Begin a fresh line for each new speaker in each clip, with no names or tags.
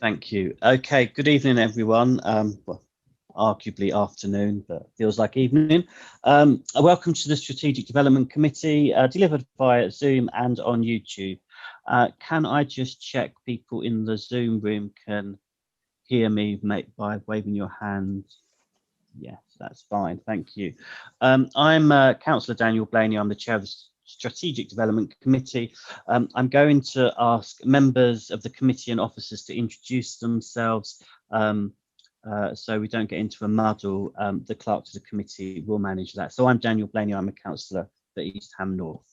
Thank you. Okay, good evening, everyone. Well, arguably afternoon, but feels like evening. Welcome to the Strategic Development Committee, delivered via Zoom and on YouTube. Can I just check people in the Zoom room can hear me by waving your hand? Yes, that's fine. Thank you. I'm Councillor Daniel Blaney. I'm the chair of the Strategic Development Committee. I'm going to ask members of the committee and officers to introduce themselves so we don't get into a muddle. The clerk to the committee will manage that. So I'm Daniel Blaney. I'm a councillor for East Ham North.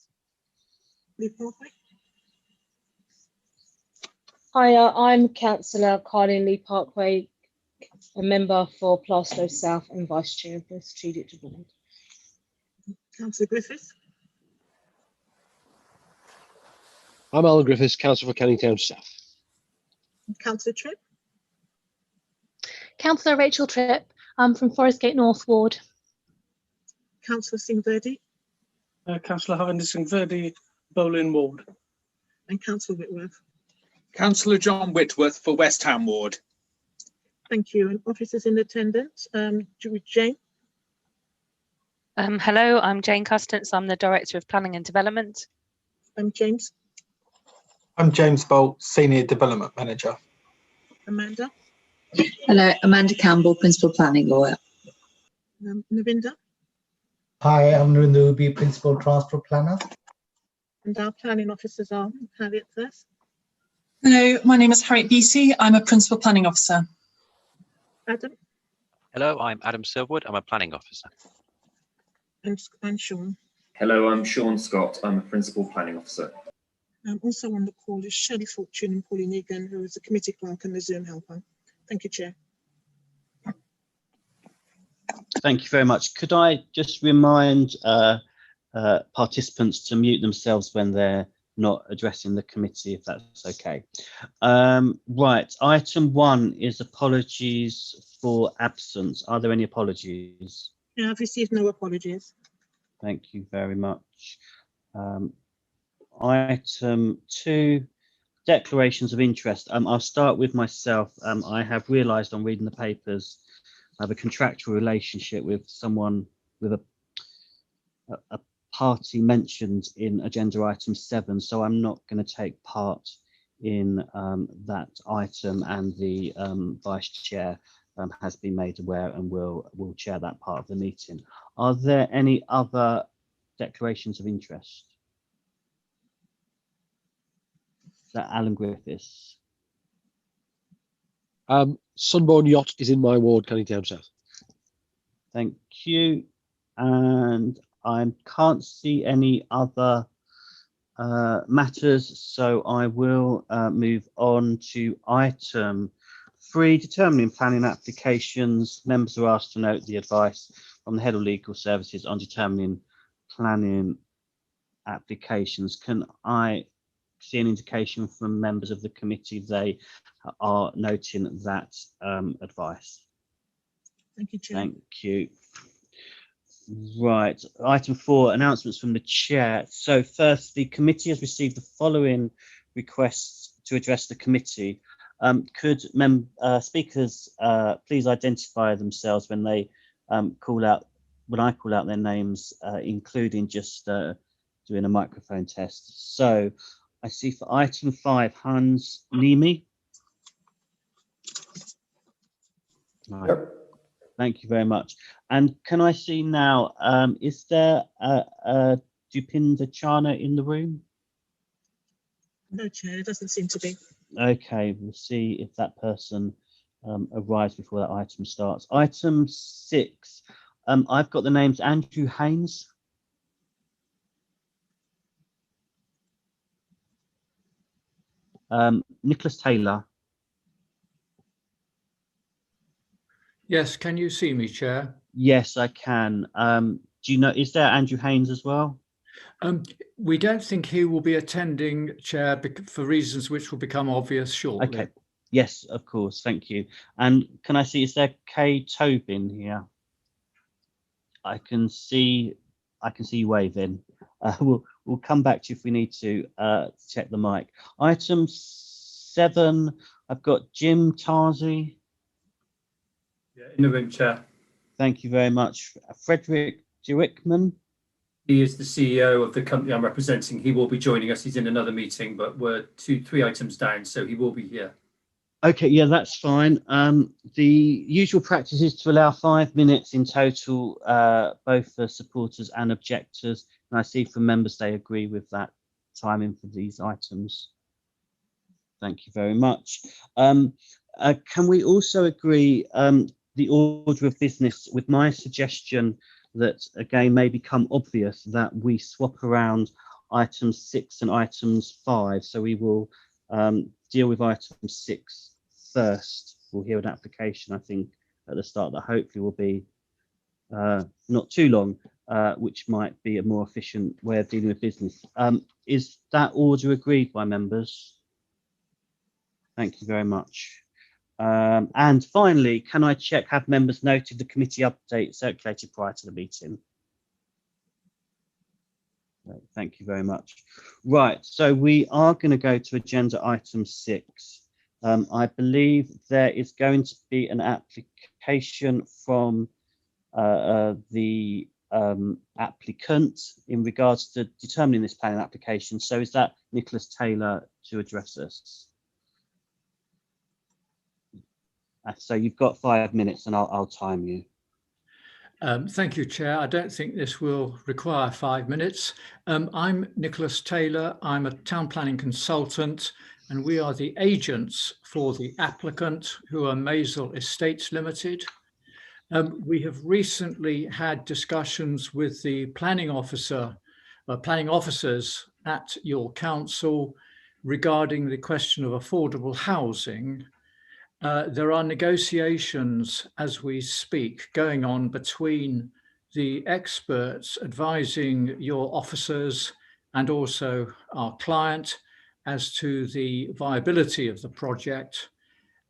Hi, I'm Councillor Carlin Lee Parkway, a member for Plaistow South and Vice Chair of the Strategic Development.
Councillor Griffiths.
I'm Alan Griffiths, Councillor for Canning Town South.
Councillor Tripp.
Councillor Rachel Tripp. I'm from Forestgate North Ward.
Councillor Singh Verdi.
Councillor Harvinder Singh Verdi, Bowling Ward.
And Councillor Whitworth.
Councillor John Whitworth for West Ham Ward.
Thank you. And officers in attendance, Jane.
Hello, I'm Jane Custance. I'm the Director of Planning and Development.
James.
I'm James Bolt, Senior Development Manager.
Amanda.
Hello, Amanda Campbell, Principal Planning Lawyer.
Navinda.
Hi, I'm Narindubi, Principal Transport Planner.
And our planning officers are Harriet first.
Hello, my name is Harriet Beattie. I'm a Principal Planning Officer.
Adam.
Hello, I'm Adam Silverwood. I'm a Planning Officer.
And Sean.
Hello, I'm Sean Scott. I'm a Principal Planning Officer.
Also on the call is Shirley Fortune and Pauline Egan, who is the committee clerk and the Zoom helper. Thank you, Chair.
Thank you very much. Could I just remind participants to mute themselves when they're not addressing the committee, if that's okay. Right, item 1 is apologies for absence. Are there any apologies?
Yeah, I've received no apologies.
Thank you very much. Item 2, declarations of interest. I'll start with myself. I have realised on reading the papers, I have a contractual relationship with someone with a party mentioned in agenda item 7, so I'm not going to take part in that item, and the vice chair has been made aware and will chair that part of the meeting. Are there any other declarations of interest? Is that Alan Griffiths?
Sunborn Yacht is in my ward, Canning Town South.
Thank you. And I can't see any other matters, so I will move on to item 3, determining planning applications. Members are asked to note the advice from the Head of Legal Services on determining planning applications. Can I see an indication from members of the committee they are noting that advice?
Thank you, Chair.
Thank you. Right, item 4, announcements from the chair. So first, the committee has received the following requests to address the committee. Could speakers please identify themselves when they call out, when I call out their names, including just doing a microphone test. So I see for item 5, Hans Niemi. Right. Yep. Thank you very much. And can I see now, is there a Dupinder Chana in the room?
No, Chair, it doesn't seem to be.
Okay, we'll see if that person arrives before that item starts. Item 6, I've got the names Andrew Haynes. Nicholas Taylor.
Yes, can you see me, Chair?
Yes, I can. Do you know, is there Andrew Haynes as well?
We don't think he will be attending, Chair, for reasons which will become obvious shortly.
Okay. Yes, of course. Thank you. And can I see, is there Kay Tobin here? I can see you waving. We'll come back to you if we need to check the mic. Item 7, I've got Jim Tarzi.
In the room, Chair.
Thank you very much. Frederick Durickman.
He is the CEO of the company I'm representing. He will be joining us. He's in another meeting, but we're 3 items down, so he will be here.
Okay, yeah, that's fine. The usual practice is to allow 5 minutes in total, both for supporters and objectors. And I see from members they agree with that timing for these items. Thank you very much. Can we also agree the order of business with my suggestion that again may become obvious that we swap around items 6 and items 5. So we will deal with item 6 first. We'll hear an application, I think, at the start that hopefully will be not too long, which might be a more efficient way of dealing with business. Is that order agreed by members? Thank you very much. And finally, can I check, have members noted the committee update circulated prior to the meeting? Thank you very much. Right, so we are going to go to agenda item 6. I believe there is going to be an application from the applicant in regards to determining this planning application. So is that Nicholas Taylor to address us? So you've got 5 minutes and I'll time you.
Thank you, Chair. I don't think this will require 5 minutes. I'm Nicholas Taylor. I'm a town planning consultant, and we are the agents for the applicant, who are Maisel Estates Limited. We have recently had discussions with the planning officers at your council regarding the question of affordable housing. There are negotiations as we speak going on between the experts advising your officers and also our client as to the viability of the project.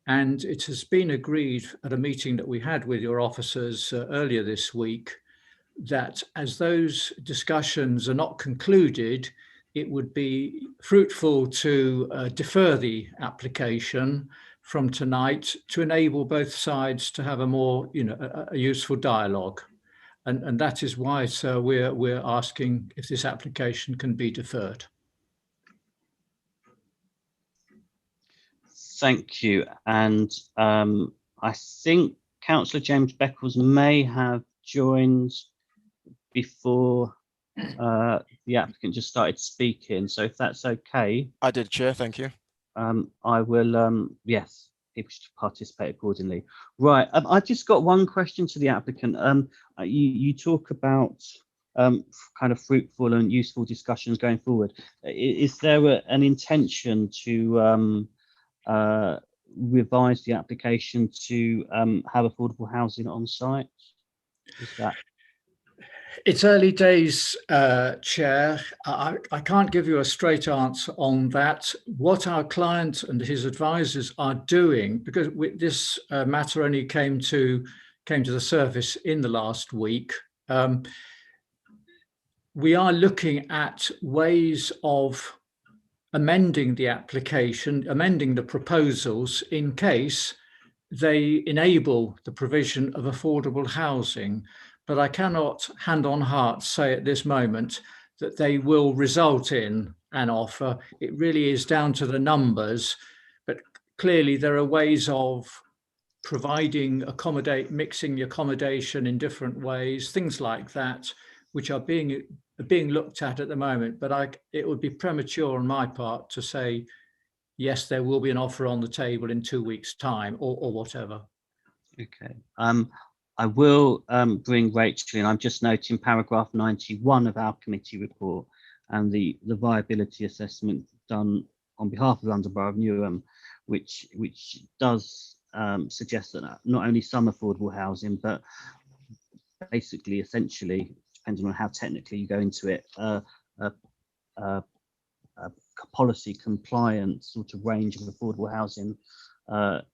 And it has been agreed at a meeting that we had with your officers earlier this week that as those discussions are not concluded, it would be fruitful to defer the application from tonight to enable both sides to have a more, a useful dialogue. And that is why, sir, we're asking if this application can be deferred.
Thank you. And I think Councillor James Beckles may have joined before the applicant just started speaking. So if that's okay.
I did, Chair, thank you.
I will, yes, people should participate accordingly. Right, I've just got one question to the applicant. You talk about kind of fruitful and useful discussions going forward. Is there an intention to revise the application to have affordable housing on site? Is that?
It's early days, Chair. I can't give you a straight answer on that. What our client and his advisors are doing, because this matter only came to the surface in the last week, we are looking at ways of amending the application, amending the proposals in case they enable the provision of affordable housing. But I cannot hand on heart say at this moment that they will result in an offer. It really is down to the numbers, but clearly there are ways of mixing the accommodation in different ways, things like that, which are being looked at the moment. But it would be premature on my part to say, yes, there will be an offer on the table in 2 weeks' time or whatever.
Okay. I will bring Rachel in. I'm just noting paragraph 91 of our committee report and the viability assessment done on behalf of the London Borough of Newham, which does suggest that not only some affordable housing, but basically, essentially, depending on how technically you go into it, policy compliant sort of range of affordable housing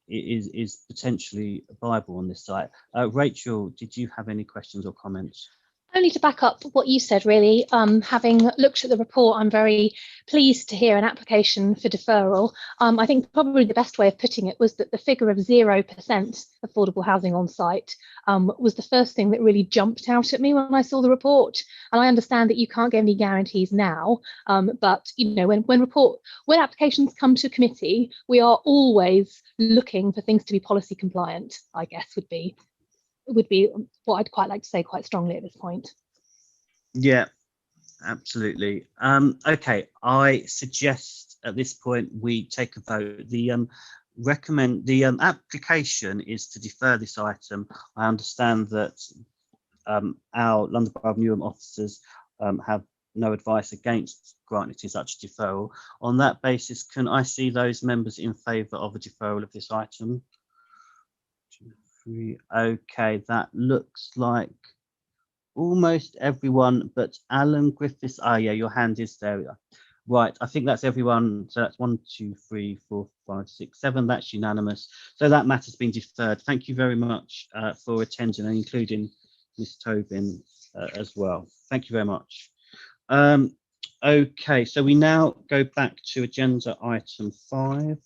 is potentially viable on this site. Rachel, did you have any questions or comments?
Only to back up what you said, really, having looked at the report, I'm very pleased to hear an application for deferral. I think probably the best way of putting it was that the figure of 0% affordable housing on site was the first thing that really jumped out at me when I saw the report. And I understand that you can't give any guarantees now, but when applications come to committee, we are always looking for things to be policy compliant, I guess would be what I'd quite like to say quite strongly at this point.
Yeah, absolutely. Okay, I suggest at this point we take a vote. The application is to defer this item. I understand that our London Borough of Newham officers have no advice against granting such a deferral. On that basis, can I see those members in favour of a deferral of this item? 2, 3. Okay, that looks like almost everyone but Alan Griffiths. Ah, yeah, your hand is there. Right, I think that's everyone. So that's 1, 2, 3, 4, 5, 6, 7. That's unanimous. So that matter's been deferred. Thank you very much for attending, and including Ms. Tobin as well. Thank you very much. Okay, so we now go back to agenda item 5.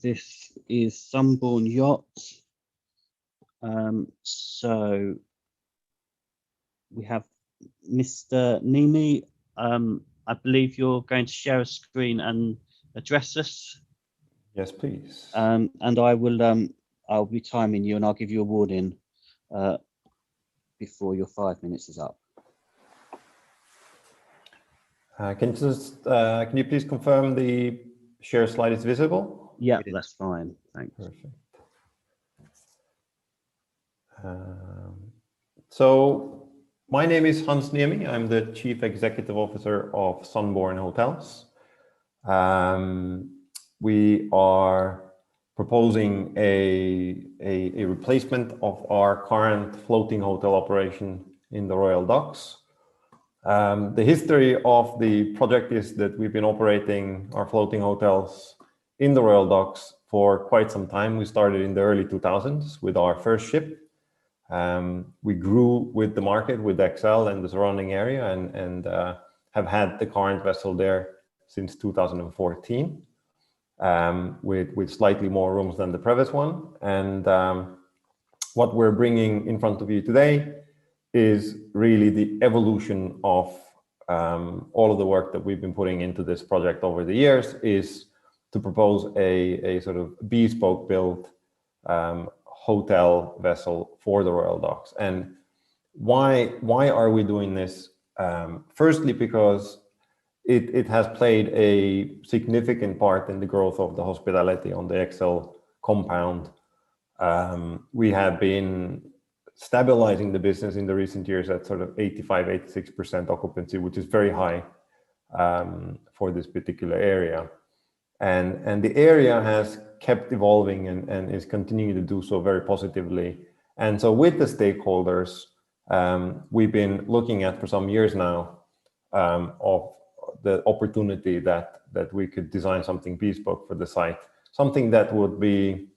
This is Sunborn Yacht. So we have Mr. Nimi. I believe you're going to share a screen and address us.
Yes, please.
And I will. I'll be timing you, and I'll give you a warning before your 5 minutes is up.
Can you please confirm the share slide is visible?
Yeah, that's fine. Thanks.
Perfect. So my name is Hans Niemi. I'm the Chief Executive Officer of Sunborn Hotels. We are proposing a replacement of our current floating hotel operation in the Royal Docks. The history of the project is that we've been operating our floating hotels in the Royal Docks for quite some time. We started in the early 2000s with our first ship. We grew with the market, with XL and the surrounding area, and have had the current vessel there since 2014, with slightly more rooms than the previous one. And what we're bringing in front of you today is really the evolution of all of the work that we've been putting into this project over the years, is to propose a sort of bespoke built hotel vessel for the Royal Docks. And why are we doing this? Firstly, because it has played a significant part in the growth of the hospitality on the XL compound. We have been stabilizing the business in the recent years at sort of 85–86% occupancy, which is very high for this particular area. And the area has kept evolving and is continuing to do so very positively. And so with the stakeholders, we've been looking at for some years now of the opportunity that we could design something bespoke for the site, something that would be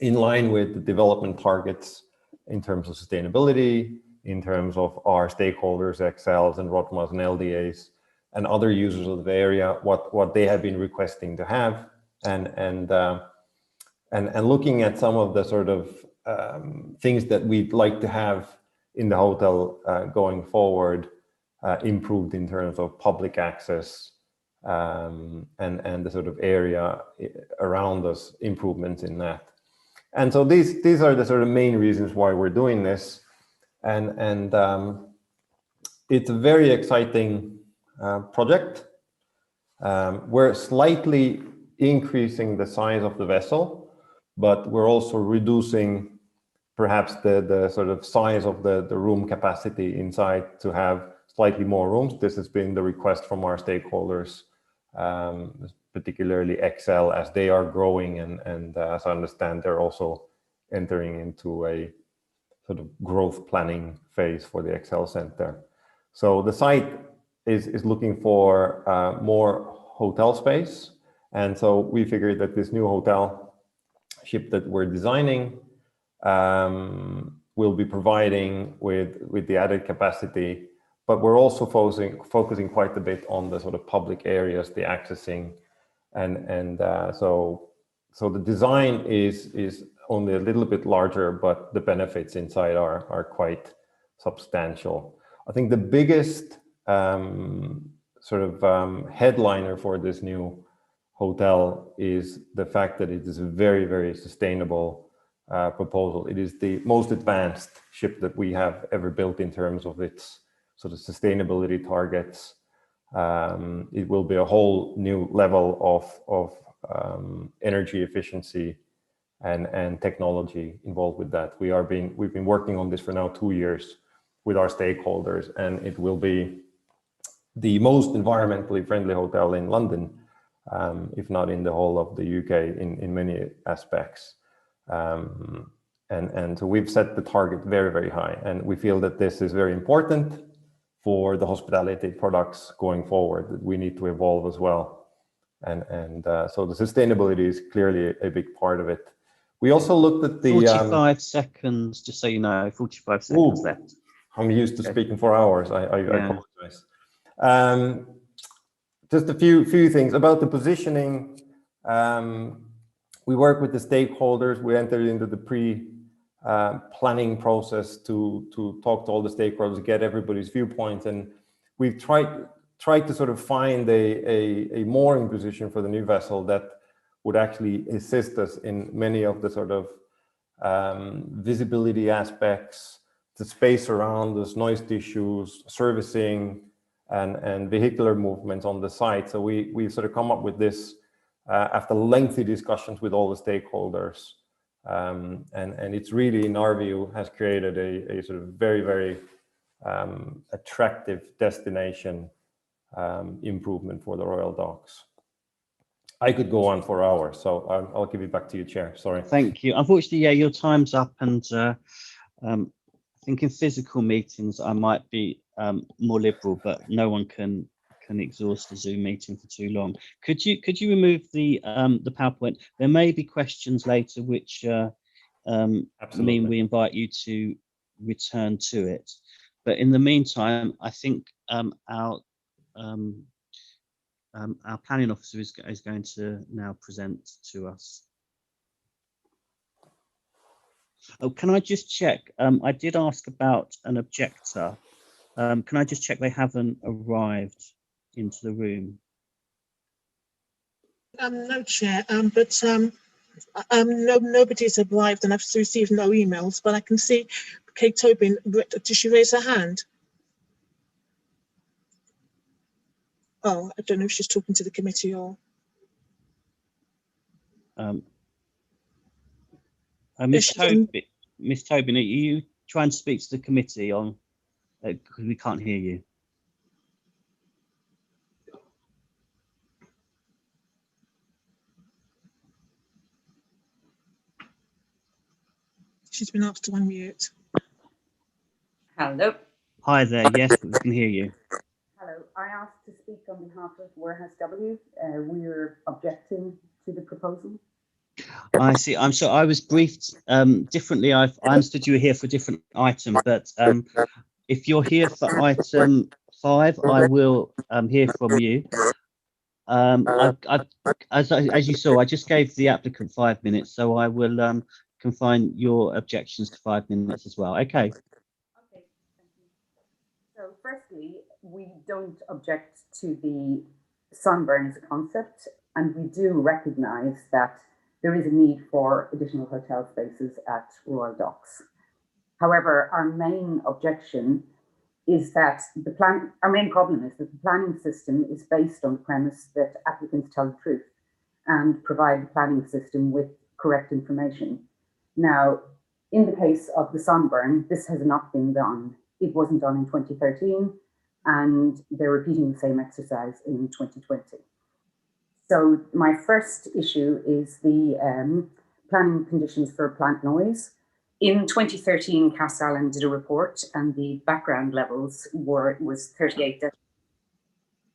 in line with the development targets in terms of sustainability, in terms of our stakeholders, XLs and ROTMAs and LDAs, and other users of the area, what they have been requesting to have, and looking at some of the sort of things that we'd like to have in the hotel going forward, improved in terms of public access and the sort of area around us, improvements in that. And so these are the sort of main reasons why we're doing this, and it's a very exciting project. We're slightly increasing the size of the vessel, but we're also reducing perhaps the sort of size of the room capacity inside to have slightly more rooms. This has been the request from our stakeholders, particularly XL, as they are growing, and as I understand, they're also entering into a sort of growth planning phase for the XL Center. So the site is looking for more hotel space, and so we figured that this new hotel ship that we're designing will be providing with the added capacity, but we're also focusing quite a bit on the sort of public areas, the accessing, and so the design is only a little bit larger, but the benefits inside are quite substantial. I think the biggest headliner for this new hotel is the fact that it is a very, very sustainable proposal. It is the most advanced ship that we have ever built in terms of its sort of sustainability targets. It will be a whole new level of energy efficiency and technology involved with that. We've been working on this for now 2 years with our stakeholders, and it will be the most environmentally friendly hotel in London, if not in the whole of the UK in many aspects. And so we've set the target very, very high, and we feel that this is very important for the hospitality products going forward, that we need to evolve as well. And so the sustainability is clearly a big part of it. We also looked at the
45 seconds, just so you know, 45 seconds left.
I'm used to speaking for hours. I apologize. Just a few things about the positioning. We work with the stakeholders. We entered into the planning process to talk to all the stakeholders, get everybody's viewpoints, and we've tried to sort of find a mooring position for the new vessel that would actually assist us in many of the sort of visibility aspects, the space around us, noise issues, servicing, and vehicular movements on the site. So we sort of come up with this after lengthy discussions with all the stakeholders. And it's really, in our view, has created a sort of very, very attractive destination improvement for the Royal Docks. I could go on for hours, so I'll give it back to you, Chair. Sorry.
Thank you. Unfortunately, yeah, your time's up, and I think in physical meetings I might be more liberal, but no one can exhaust the Zoom meeting for too long. Could you remove the PowerPoint? There may be questions later which mean we invite you to return to it. But in the meantime, I think our planning officer is going to now present to us. Oh, can I just check? I did ask about an objector. Can I just check they haven't arrived into the room?
No, Chair, but nobody's arrived, and I've received no emails, but I can see Kate Tobin. Did she raise her hand? Oh, I don't know if she's talking to the committee or...
Miss Tobin, are you trying to speak to the committee on, because we can't hear you?
She's been asked to unmute.
Hello.
Hi there, yes, we can hear you.
Hello. I asked to speak on behalf of Warehouse W. We're objecting to the proposal.
I see. I'm sorry, I was briefed differently. I understood you were here for a different item, but if you're here for item 5, I will hear from you. As you saw, I just gave the applicant 5 minutes, so I will confine your objections to 5 minutes as well. Okay.
Okay, thank you. So firstly, we don't object to the Sunburn as a concept, and we do recognise that there is a need for additional hotel spaces at Royal Docks. However, our main objection is that our main problem is that the planning system is based on the premise that applicants tell the truth and provide the planning system with correct information. Now, in the case of the Sunburn, this has not been done. It wasn't done in 2013, and they're repeating the same exercise in 2020. So my first issue is the planning conditions for plant noise. In 2013, Cass Allen did a report, and the background levels was 38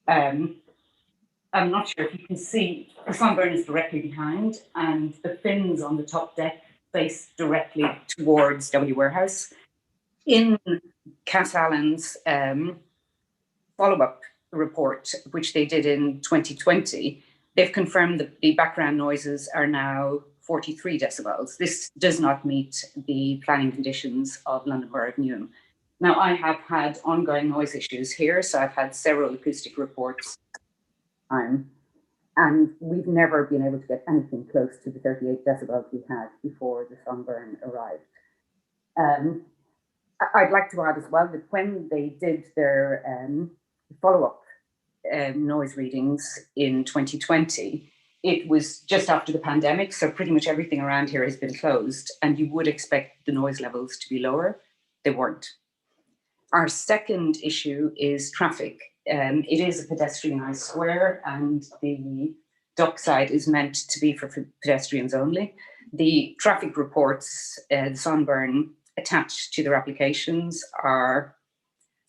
decibels. I'm not sure if you can see, the Sunburn is directly behind, and the fins on the top deck face directly towards W Warehouse. In Cass Allen's follow-up report, which they did in 2020, they've confirmed that the background noises are now 43 decibels. This does not meet the planning conditions of London Borough of Newham. Now, I have had ongoing noise issues here, so I've had several acoustic reports, and we've never been able to get anything close to the 38 decibels we had before the Sunburn arrived. I'd like to add as well that when they did their follow-up noise readings in 2020, it was just after the pandemic, so pretty much everything around here has been closed, and you would expect the noise levels to be lower. They weren't. Our second issue is traffic. It is a pedestrianised square, and the dockside is meant to be for pedestrians only. The traffic reports, the Sunburn, attached to their applications are,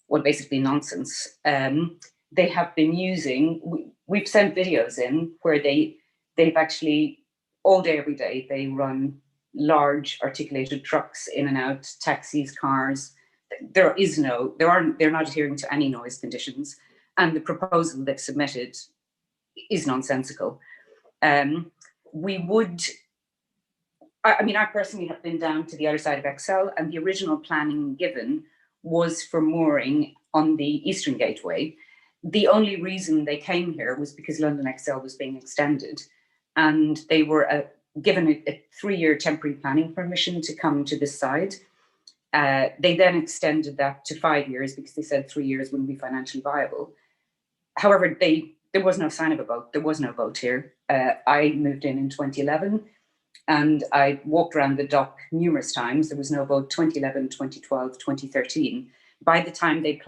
well, basically nonsense. They have been using, we've sent videos in where they've actually, all day, every day, they run large articulated trucks in and out, taxis, cars. They're not adhering to any noise conditions. And the proposal they've submitted is nonsensical. I personally have been down to the other side of Excel, and the original planning given was for mooring on the Eastern Gateway. The only reason they came here was because London Excel was being extended, and they were given a 3-year temporary planning permission to come to this side. They then extended that to 5 years because they said 3 years wouldn't be financially viable. However, there was no sign of a boat. There was no boat here. I moved in 2011. And I walked around the dock numerous times. There was no boat 2011, 2012, 2013. By the time they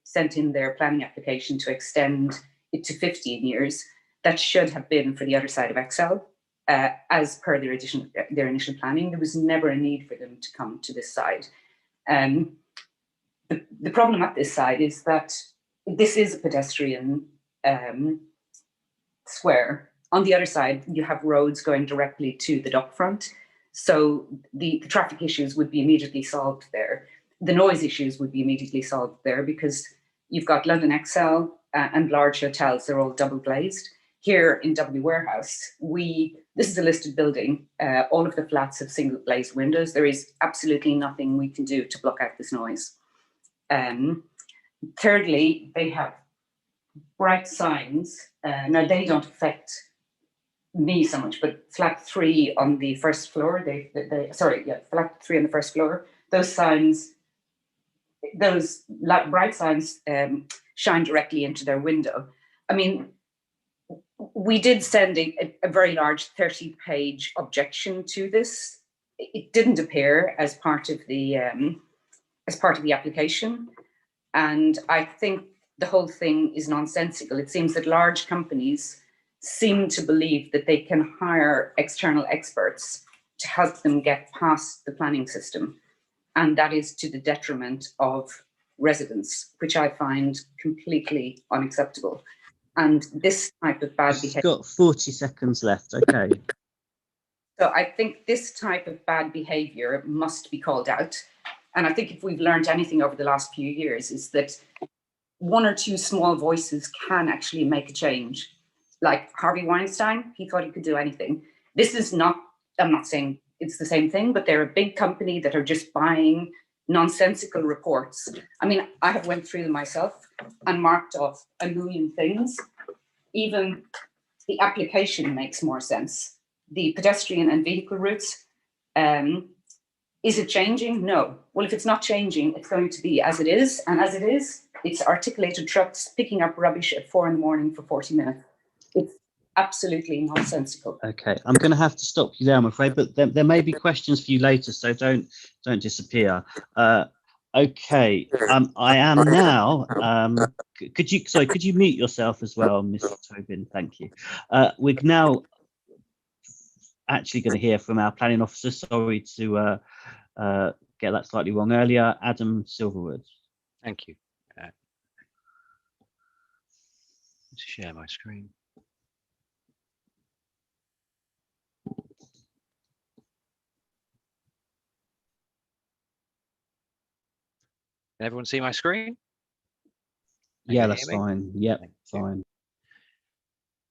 sent in their planning application to extend it to 15 years, that should have been for the other side of Excel. As per their initial planning, there was never a need for them to come to this side. The problem at this side is that this is a pedestrian square. On the other side, you have roads going directly to the dock front. So the traffic issues would be immediately solved there. The noise issues would be immediately solved there because you've got London XL and large hotels. They're all double glazed. Here in W Warehouse, this is a listed building. All of the flats have single glazed windows. There is absolutely nothing we can do to block out this noise. Thirdly, they have bright signs. Now, they don't affect me so much, but flat 3 on the first floor, flat 3 on the first floor, those signs, those bright signs shine directly into their window. I mean, we did send a very large 30-page objection to this. It didn't appear as part of the application, and I think the whole thing is nonsensical. It seems that large companies seem to believe that they can hire external experts to help them get past the planning system. And that is to the detriment of residents, which I find completely unacceptable. And this type of bad behavior.
Got 40 seconds left, okay.
So I think this type of bad behavior must be called out. And I think if we've learned anything over the last few years is that 1 or 2 small voices can actually make a change. Like Harvey Weinstein, he thought he could do anything. This is not, I'm not saying it's the same thing, but they're a big company that are just buying nonsensical reports. I mean, I have went through them myself and marked off a million things. Even the application makes more sense. The pedestrian and vehicle routes, is it changing? No. Well, if it's not changing, it's going to be as it is. And as it is, it's articulated trucks picking up rubbish at 4 in the morning for 40 minutes. It's absolutely nonsensical.
Okay, I'm going to have to stop you there, I'm afraid, but there may be questions for you later, so don't disappear. Okay, I am now. Could you mute yourself as well, Mr. Tobin? Thank you. We're now actually going to hear from our planning officer. Sorry to get that slightly wrong earlier, Adam Silverwood.
Thank you. To share my screen. Can everyone see my screen? Can
Yeah,
you
that's
hear me?
fine. Yep,
Thank you.
fine.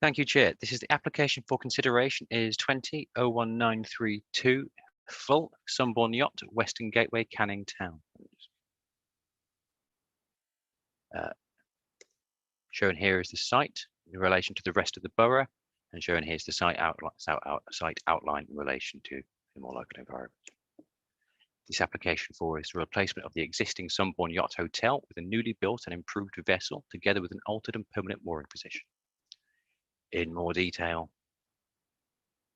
Thank you, Chair. This is the application for consideration is 20-01932 full Sunborn Yacht, Western Gateway, Canning Town. Shown here is the site in relation to the rest of the borough, and shown here is the site outline in relation to the more local environment. This application for is the replacement of the existing Sunborn Yacht Hotel with a newly built and improved vessel, together with an altered and permanent mooring position. In more detail,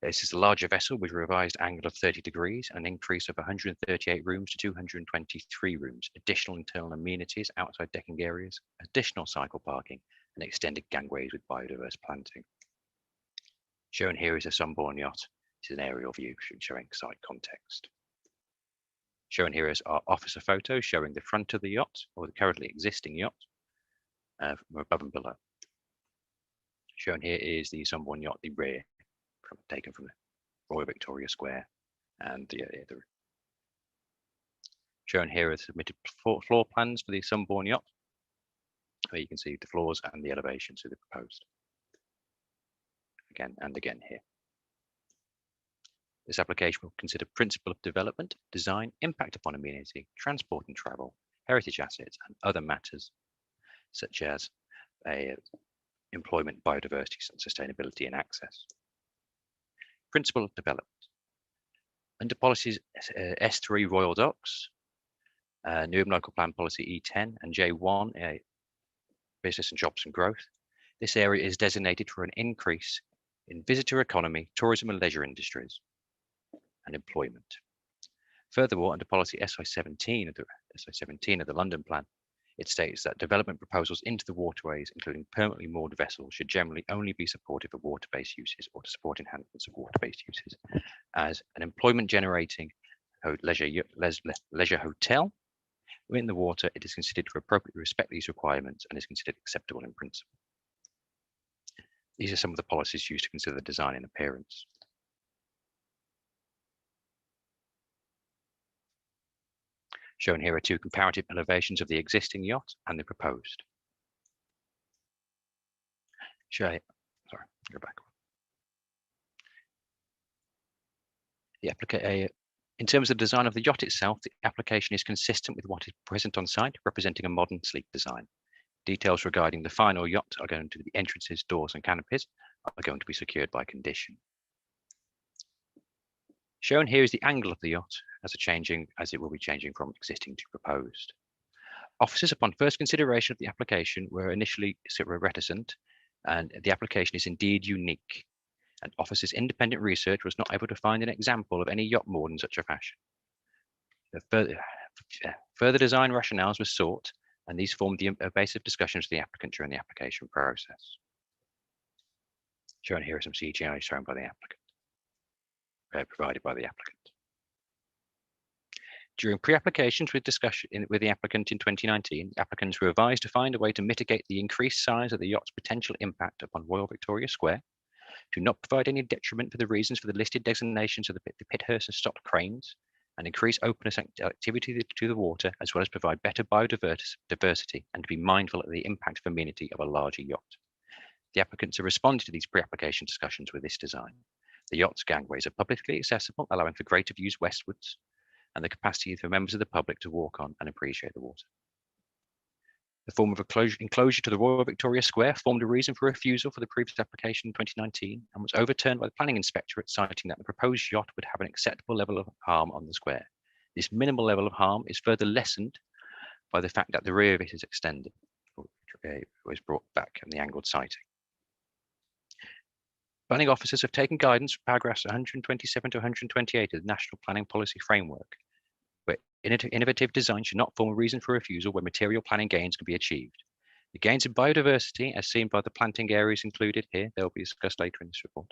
this is a larger vessel with a revised angle of 30 degrees and an increase of 138 rooms to 223 rooms, additional internal amenities, outside decking areas, additional cycle parking, and extended gangways with biodiverse planting. Shown here is a Sunborn Yacht. This is an aerial view showing site context. Shown here is our officer photo showing the front of the yacht, or the currently existing yacht, from above and below. Shown here is the Sunborn Yacht, the rear, taken from the Royal Victoria Square, and the shown here are submitted floor plans for the Sunborn Yacht, where you can see the floors and the elevations of the proposed. Again and again here. This application will consider principle of development, design, impact upon amenity, transport and travel, heritage assets, and other matters such as employment, biodiversity, sustainability, and access. Principle of development. Under policies S3 Royal Docks, Newham Local Plan Policy E10 and J1 Business and Jobs and Growth, this area is designated for an increase in visitor economy, tourism and leisure industries, and employment. Furthermore, under policy SI17 of the London Plan, it states that development proposals into the waterways, including permanently moored vessels, should generally only be supportive of water-based uses or to support enhancements of water-based uses. As an employment-generating leisure hotel within the water, it is considered to appropriately respect these requirements and is considered acceptable in principle. These are some of the policies used to consider the design and appearance. Shown here are two comparative elevations of the existing yacht and the proposed. Sorry, go back. In terms of the design of the yacht itself, the application is consistent with what is present on site, representing a modern, sleek design. Details regarding the final yacht are going to be the entrances, doors, and canopies are going to be secured by condition. Shown here is the angle of the yacht as it will be changing from existing to proposed. Officers, upon first consideration of the application, were initially reticent, and the application is indeed unique. And officers' independent research was not able to find an example of any yacht moored in such a fashion. Further design rationales were sought, and these formed the basis of discussions with the applicant during the application process. Shown here are some CGI shown by the applicant. Provided by the applicant. During pre-applications with discussion with the applicant in 2019, the applicants were advised to find a way to mitigate the increased size of the yacht's potential impact upon Royal Victoria Square, to not provide any detriment for the reasons for the listed designations of the pithurst and stocked cranes, and increase openness activity to the water, as well as provide better biodiversity and to be mindful of the impact of amenity of a larger yacht. The applicants have responded to these pre-application discussions with this design. The yacht's gangways are publicly accessible, allowing for greater views westwards, and the capacity for members of the public to walk on and appreciate the water. The form of enclosure to the Royal Victoria Square formed a reason for refusal for the previous application in 2019 and was overturned by the planning inspectorate, citing that the proposed yacht would have an acceptable level of harm on the square. This minimal level of harm is further lessened by the fact that the rear of it is extended, or was brought back in the angled sighting. Planning officers have taken guidance from paragraphs 127 to 128 of the National Planning Policy Framework, where innovative design should not form a reason for refusal where material planning gains can be achieved. The gains in biodiversity, as seen by the planting areas included here, they will be discussed later in this report.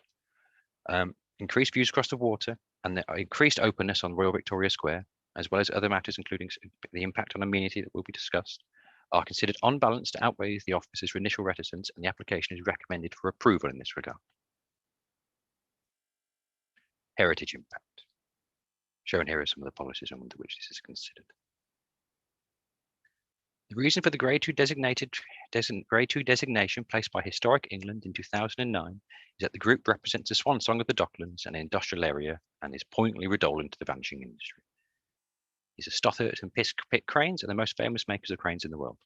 Increased views across the water and the increased openness on Royal Victoria Square, as well as other matters including the impact on amenity that will be discussed, are considered on balance to outweigh the officer's initial reticence, and the application is recommended for approval in this regard. Heritage impact. Shown here are some of the policies under which this is considered. The reason for the Grade 2 designation placed by Historic England in 2009 is that the group represents the swan song of the Docklands and industrial area and is poignantly redolent to the vanishing industry. These are Stothert and Pit cranes are the most famous makers of cranes in the world.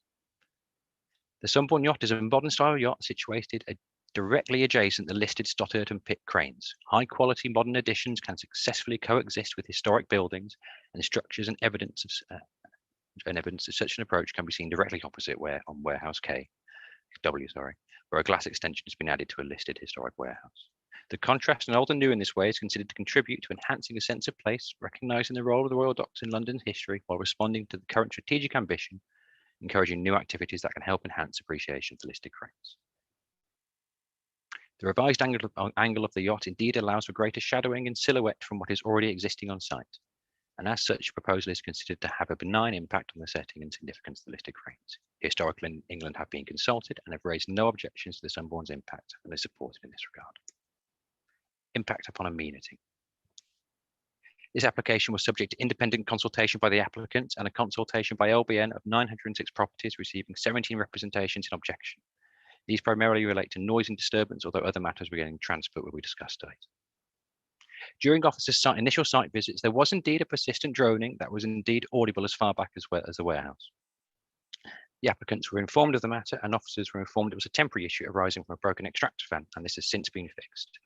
The Sunborn Yacht is a modern style yacht situated directly adjacent the listed Stothert and Pit cranes. High quality modern additions can successfully coexist with historic buildings and structures, and evidence of such an approach can be seen directly opposite on Warehouse W, where a glass extension has been added to a listed historic warehouse. The contrast in old and new in this way is considered to contribute to enhancing a sense of place, recognising the role of the Royal Docks in London's history while responding to the current strategic ambition, encouraging new activities that can help enhance appreciation of the listed cranes. The revised angle of the yacht indeed allows for greater shadowing and silhouette from what is already existing on site, and as such, proposal is considered to have a benign impact on the setting and significance of the listed cranes. Historical England have been consulted and have raised no objections to the Sunborn's impact and is supported in this regard. Impact upon amenity. This application was subject to independent consultation by the applicants and a consultation by LBN of 906 properties, receiving 17 representations in objection. These primarily relate to noise and disturbance, although other matters regarding transport will be discussed later. During officers' initial site visits, there was indeed a persistent droning that was indeed audible as far back as the warehouse. The applicants were informed of the matter, and officers were informed it was a temporary issue arising from a broken extractor fan, and this has since been fixed.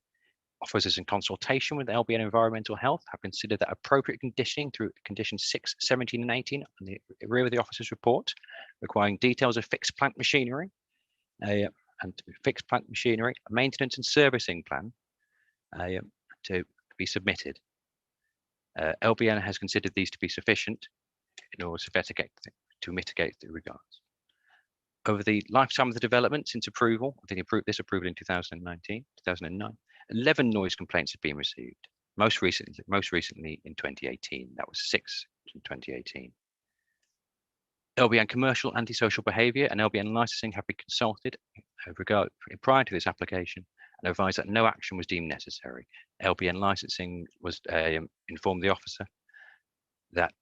Officers in consultation with LBN Environmental Health have considered that appropriate conditioning through conditions 6, 17 and 18 on the rear of the officer's report, requiring details of fixed plant machinery, a maintenance and servicing plan to be submitted. LBN has considered these to be sufficient in order to mitigate the regards. Over the lifetime of the development since approval, I think this approval in 2009, 11 noise complaints have been received. Most recently in 2018, that was 6 in 2018. LBN commercial antisocial behaviour and LBN licensing have been consulted prior to this application and advised that no action was deemed necessary. LBN licensing was informed the officer that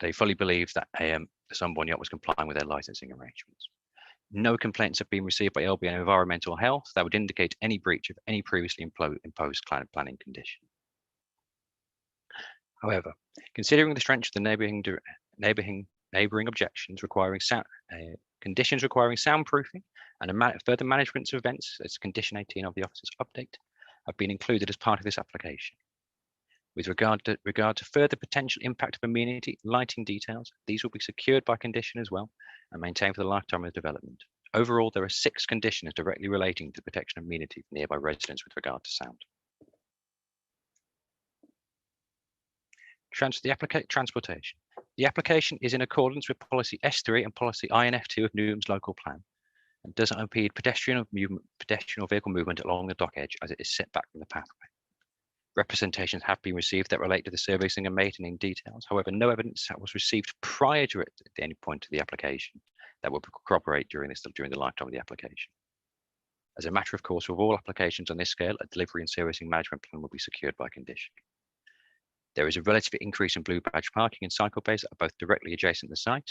they fully believed that the Sunborn Yacht was complying with their licensing arrangements. No complaints have been received by LBN Environmental Health that would indicate any breach of any previously imposed planning condition. However, considering the strength of the neighbouring objections requiring conditions requiring soundproofing and further management of events as condition 18 of the officer's update have been included as part of this application. With regard to further potential impact of amenity lighting details, these will be secured by condition as well and maintained for the lifetime of the development. Overall, there are 6 conditions directly relating to the protection of amenity for nearby residents with regard to sound. Transportation. The application is in accordance with policy S3 and policy INF2 of Newham's local plan and does not impede pedestrian or vehicle movement along the dock edge as it is set back from the pathway. Representations have been received that relate to the servicing and maintaining details. However, no evidence that was received prior to it at any point of the application that will corroborate during the lifetime of the application. As a matter of course, with all applications on this scale, a delivery and servicing management plan will be secured by condition. There is a relative increase in blue badge parking and cycle bays that are both directly adjacent to the site,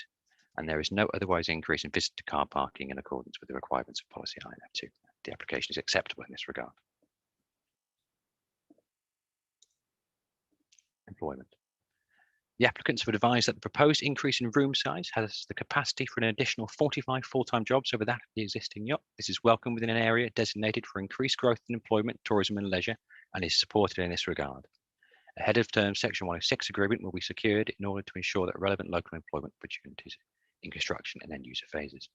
and there is no otherwise increase in visitor car parking in accordance with the requirements of policy INF2. The application is acceptable in this regard. Employment. The applicants have advised that the proposed increase in room size has the capacity for an additional 45 full-time jobs over that of the existing yacht. This is welcome within an area designated for increased growth in employment, tourism and leisure, and is supported in this regard. A head of term Section 106 agreement will be secured in order to ensure that relevant local employment opportunities in construction and end user phases.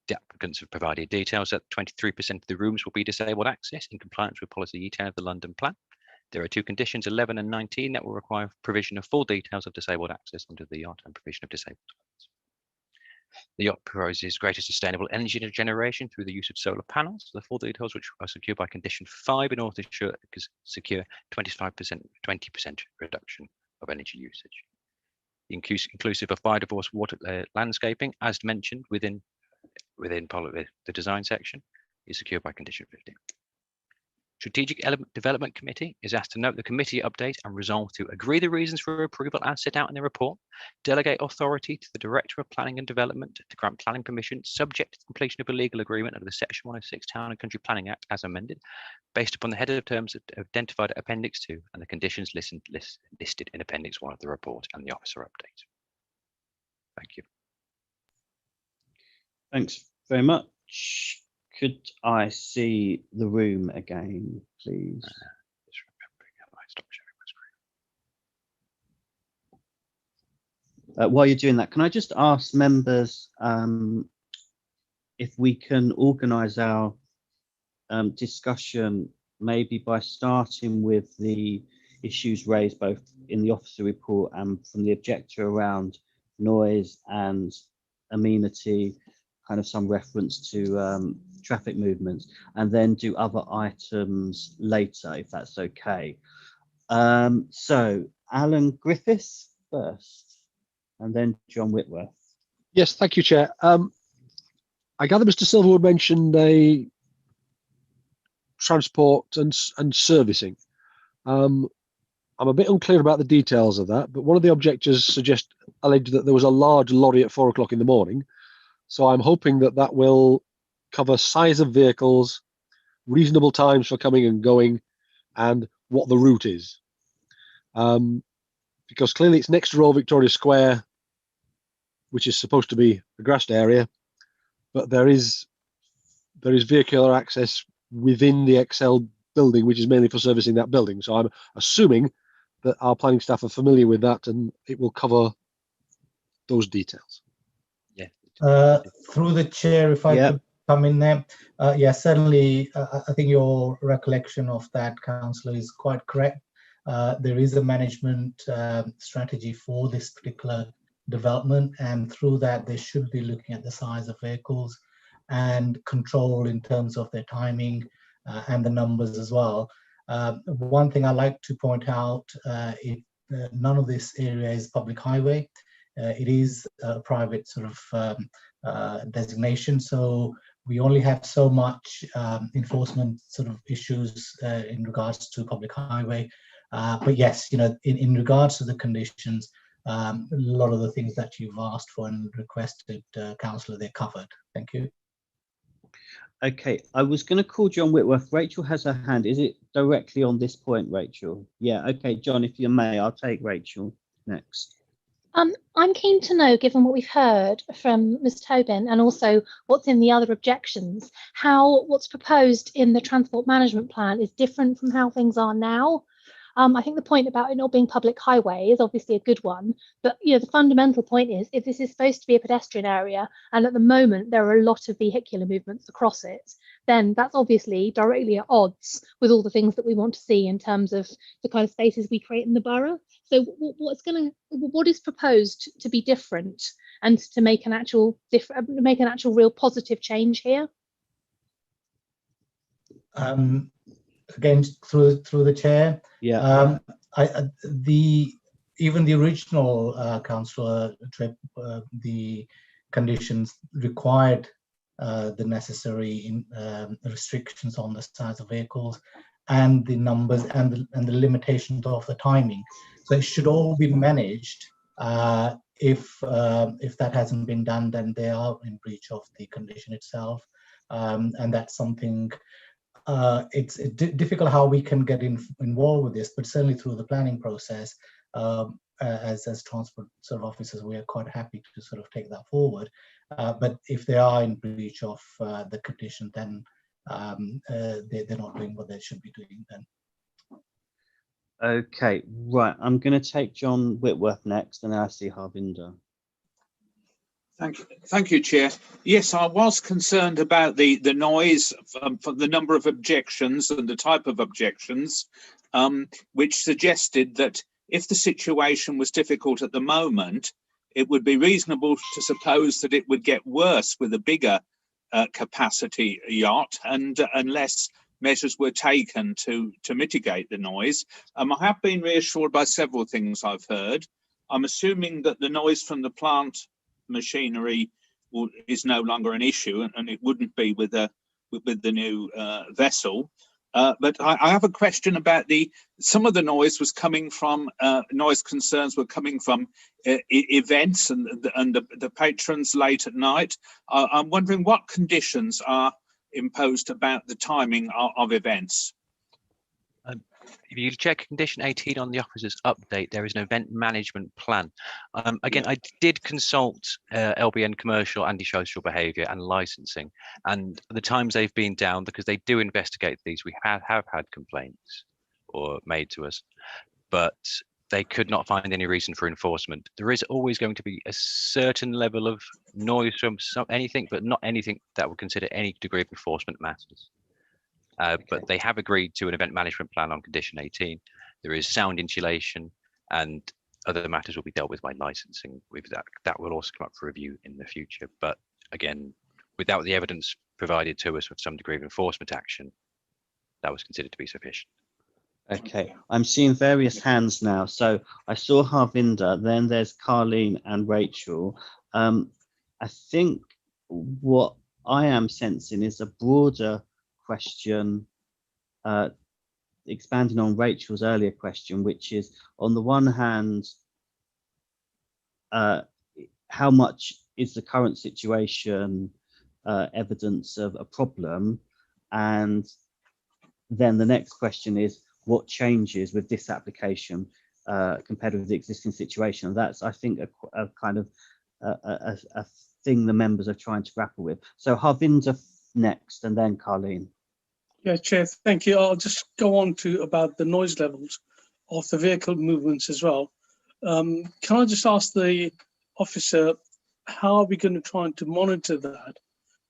The applicants have provided details that 23% of the rooms will be disabled access in compliance with policy E10 of the London plan. There are 2 conditions, 11 and 19, that will require provision of full details of disabled access under the yacht and provision of disabled toilets. The yacht proposes greater sustainable energy generation through the use of solar panels. The full details, which are secured by condition 5 in order to secure 20% reduction of energy usage. Inclusive of biodiverse water landscaping, as mentioned within the design section, is secured by condition 15. Strategic Development Committee is asked to note the committee update and resolve to agree the reasons for approval as set out in the report, delegate authority to the Director of Planning and Development to grant planning permission subject to completion of a legal agreement under the Section 106 Town and Country Planning Act as amended, based upon the head of terms identified at Appendix 2 and the conditions listed in Appendix 1 of the report and the officer update. Thank you.
Thanks very much. Could I see the room again, please?
Just remembering how I stop sharing my screen.
While you're doing that, can I just ask members if we can organise our discussion maybe by starting with the issues raised both in the officer report and from the objector around noise and amenity, kind of some reference to traffic movements, and then do other items later, if that's okay. So Alan Griffiths first, and then John Whitworth.
Yes, thank you, Chair. I gather Mr. Silverwood mentioned transport and servicing. I'm a bit unclear about the details of that, but one of the objectors alleged that there was a large lorry at 4 o'clock in the morning. So I'm hoping that that will cover size of vehicles, reasonable times for coming and going, and what the route is. Because clearly it's next to Royal Victoria Square, which is supposed to be a grassed area, but there is vehicular access within the Excel building, which is mainly for servicing that building. So I'm assuming that our planning staff are familiar with that and it will cover those details.
Through the chair, if I could come in there. Yeah, certainly, I think your recollection of that, Councillor, is quite correct. There is a management strategy for this particular development, and through that, they should be looking at the size of vehicles and control in terms of their timing and the numbers as well. One thing I like to point out, none of this area is public highway. It is a private sort of designation, so we only have so much enforcement sort of issues in regards to public highway. But yes, in regards to the conditions, a lot of the things that you've asked for and requested, Councillor, they're covered. Thank you.
Okay, I was going to call John Whitworth. Rachel has her hand. Is it directly on this point, Rachel? Yeah, okay, John, if you may, I'll take Rachel next.
I'm keen to know, given what we've heard from Ms. Tobin and also what's in the other objections, how what's proposed in the transport management plan is different from how things are now. I think the point about it not being public highway is obviously a good one, but the fundamental point is if this is supposed to be a pedestrian area and at the moment there are a lot of vehicular movements across it, then that's obviously directly at odds with all the things that we want to see in terms of the kind of spaces we create in the borough. So what is proposed to be different and to make an actual real positive change here?
Again, through the chair.
Yeah.
Even the original Councillor Tripp, the conditions required the necessary restrictions on the size of vehicles and the numbers and the limitations of the timing. So it should all be managed. If that hasn't been done, then they are in breach of the condition itself, and that's something. It's difficult how we can get involved with this, but certainly through the planning process, as transport sort of officers, we are quite happy to sort of take that forward. But if they are in breach of the condition, then they're not doing what they should be doing then.
Okay, right. I'm going to take John Whitworth next, and then I see Harvinder.
Thank you, Chair. Yes, I was concerned about the noise, for the number of objections and the type of objections, which suggested that if the situation was difficult at the moment, it would be reasonable to suppose that it would get worse with a bigger capacity yacht, and unless measures were taken to mitigate the noise. I have been reassured by several things I've heard. I'm assuming that the noise from the plant machinery is no longer an issue, and it wouldn't be with the new vessel. But I have a question about some of the noise was coming from, noise concerns were coming from events and the patrons late at night. I'm wondering what conditions are imposed about the timing of events.
If you check condition 18 on the officer's update, there is an event management plan. Again, I did consult LBN commercial antisocial behaviour and licensing, and the times they've been down, because they do investigate these, we have had complaints or made to us, but they could not find any reason for enforcement. There is always going to be a certain level of noise from anything, but not anything that would consider any degree of enforcement matters. But they have agreed to an event management plan on condition 18. There is sound insulation, and other matters will be dealt with by licensing. With that will also come up for review in the future. But again, without the evidence provided to us with some degree of enforcement action, that was considered to be sufficient.
Okay, I'm seeing various hands now. So I saw Harvinder, then there's Carleen and Rachel. I think what I am sensing is a broader question, expanding on Rachel's earlier question, which is, on the one hand, how much is the current situation evidence of a problem? And then the next question is, what changes with this application compared with the existing situation? That's, I think, a kind of a thing the members are trying to grapple with. So Harvinder next, and then Carleen.
Yeah, Chair, thank you. I'll just go on to about the noise levels of the vehicle movements as well. Can I just ask the officer, how are we going to try to monitor that,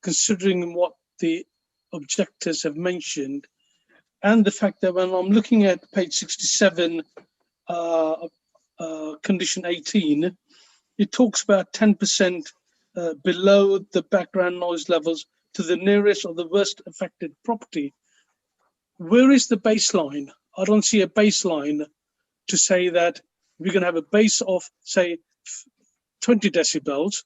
considering what the objectors have mentioned, and the fact that when I'm looking at page 67, condition 18, it talks about 10% below the background noise levels to the nearest or the worst affected property. Where is the baseline? I don't see a baseline to say that we're going to have a base of, say, 20 decibels,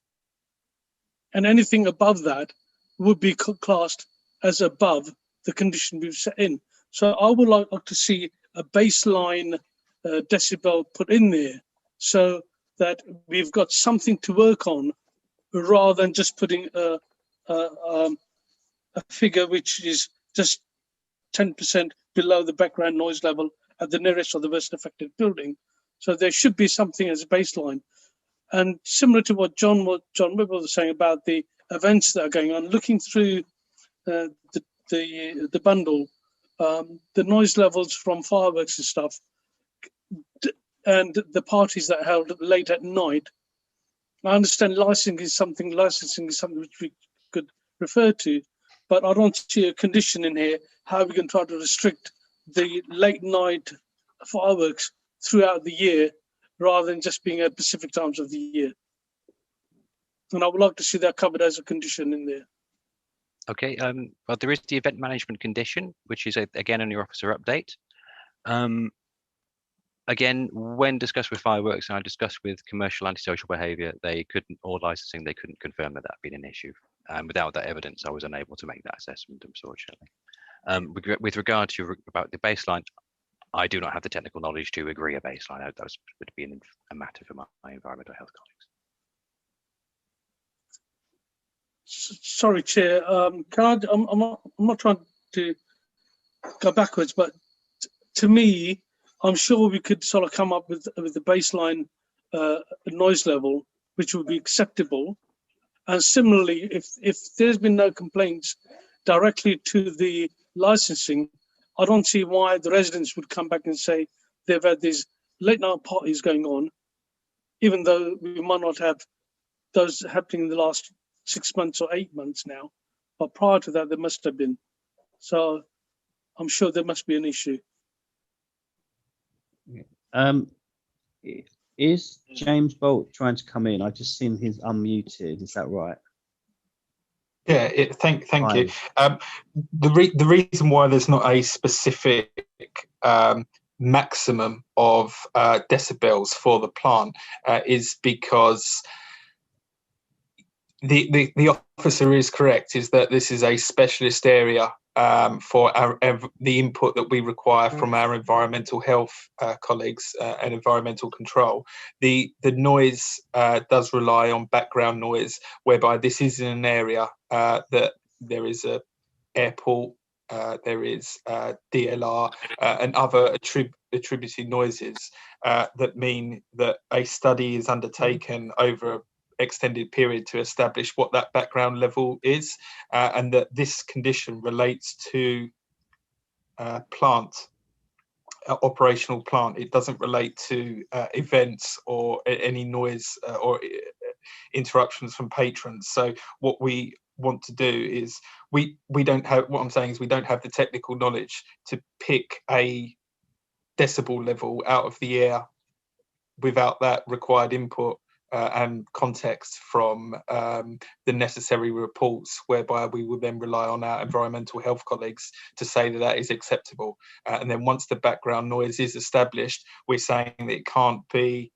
and anything above that would be classed as above the condition we've set in. So I would like to see a baseline decibel put in there so that we've got something to work on, rather than just putting a figure which is just 10% below the background noise level at the nearest or the worst affected building. So there should be something as a baseline. And similar to what John Webber was saying about the events that are going on, looking through the bundle, the noise levels from fireworks and stuff, and the parties that are held late at night. I understand licensing is something which we could refer to, but I don't see a condition in here how we can try to restrict the late night fireworks throughout the year, rather than just being at specific times of the year. And I would like to see that covered as a condition in there.
Okay, well, there is the event management condition, which is again on your officer update. Again, when discussed with fireworks, and I discussed with commercial antisocial behaviour, they couldn't, or licensing, they couldn't confirm that that had been an issue. And without that evidence, I was unable to make that assessment, unfortunately. With regard to about the baseline, I do not have the technical knowledge to agree a baseline. That would be a matter for my environmental health colleagues.
Sorry, Chair. I'm not trying to go backwards, but to me, I'm sure we could sort of come up with the baseline noise level, which would be acceptable. And similarly, if there's been no complaints directly to the licensing, I don't see why the residents would come back and say they've had these late night parties going on, even though we might not have those happening in the last 6 months or 8 months now. But prior to that, there must have been. So I'm sure there must be an issue.
Is James Bolt trying to come in? I've just seen he's unmuted. Is that right?
Yeah, thank you. The reason why there's not a specific maximum of decibels for the plant is because the officer is correct, is that this is a specialist area for the input that we require from our environmental health colleagues and environmental control. The noise does rely on background noise, whereby this is in an area that there is a airport, there is DLR and other attributed noises that mean that a study is undertaken over extended period to establish what that background level is, and that this condition relates to operational plant. It doesn't relate to events or any noise or interruptions from patrons. So what we want to do is we don't have, what I'm saying is we don't have the technical knowledge to pick a decibel level out of the air without that required input and context from the necessary reports, whereby we will then rely on our environmental health colleagues to say that that is acceptable. And then once the background noise is established, we're saying that it can't be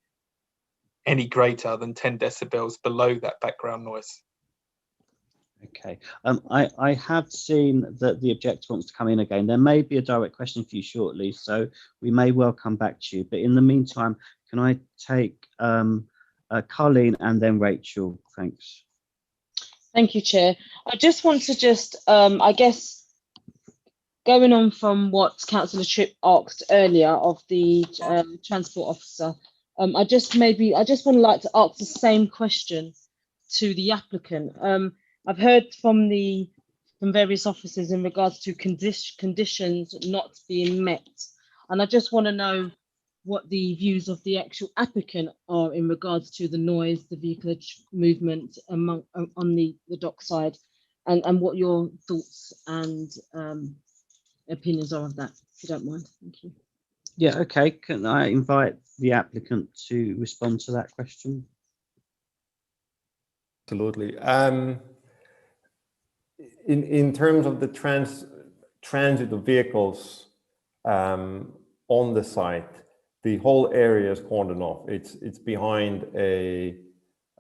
any greater than 10 decibels below that background noise.
Okay, I have seen that the objector wants to come in again. There may be a direct question for you shortly, so we may well come back to you. But in the meantime, can I take Colleen and then Rachel? Thanks.
Thank you, Chair. I just want to I guess, going on from what Councillor Tripp asked earlier of the transport officer, I just would like to ask the same question to the applicant. I've heard from various officers in regards to conditions not being met, and I just want to know what the views of the actual applicant are in regards to the noise, the vehicle movement on the dock side, and what your thoughts and opinions are of that, if you don't mind. Thank you.
Yeah, okay. Can I invite the applicant to respond to that question?
Absolutely. In terms of the transit of vehicles on the site, the whole area is cordoned off. It's behind a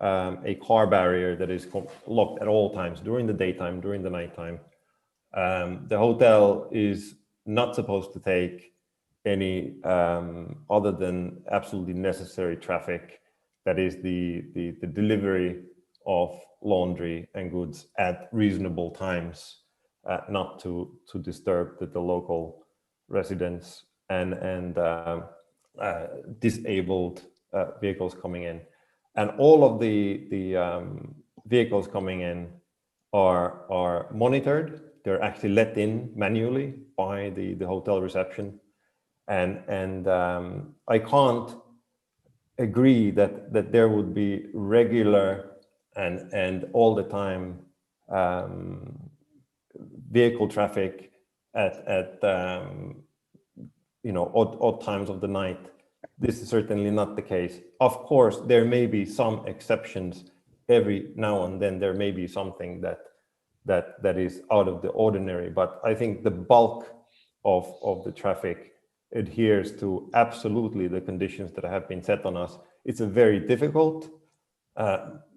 car barrier that is locked at all times, during the daytime, during the nighttime. The hotel is not supposed to take any other than absolutely necessary traffic. That is the delivery of laundry and goods at reasonable times, not to disturb the local residents and disabled vehicles coming in. And all of the vehicles coming in are monitored. They're actually let in manually by the hotel reception. And I can't agree that there would be regular and all the time vehicle traffic at odd times of the night. This is certainly not the case. Of course, there may be some exceptions. Every now and then there may be something that is out of the ordinary, but I think the bulk of the traffic adheres to absolutely the conditions that have been set on us. It's a very difficult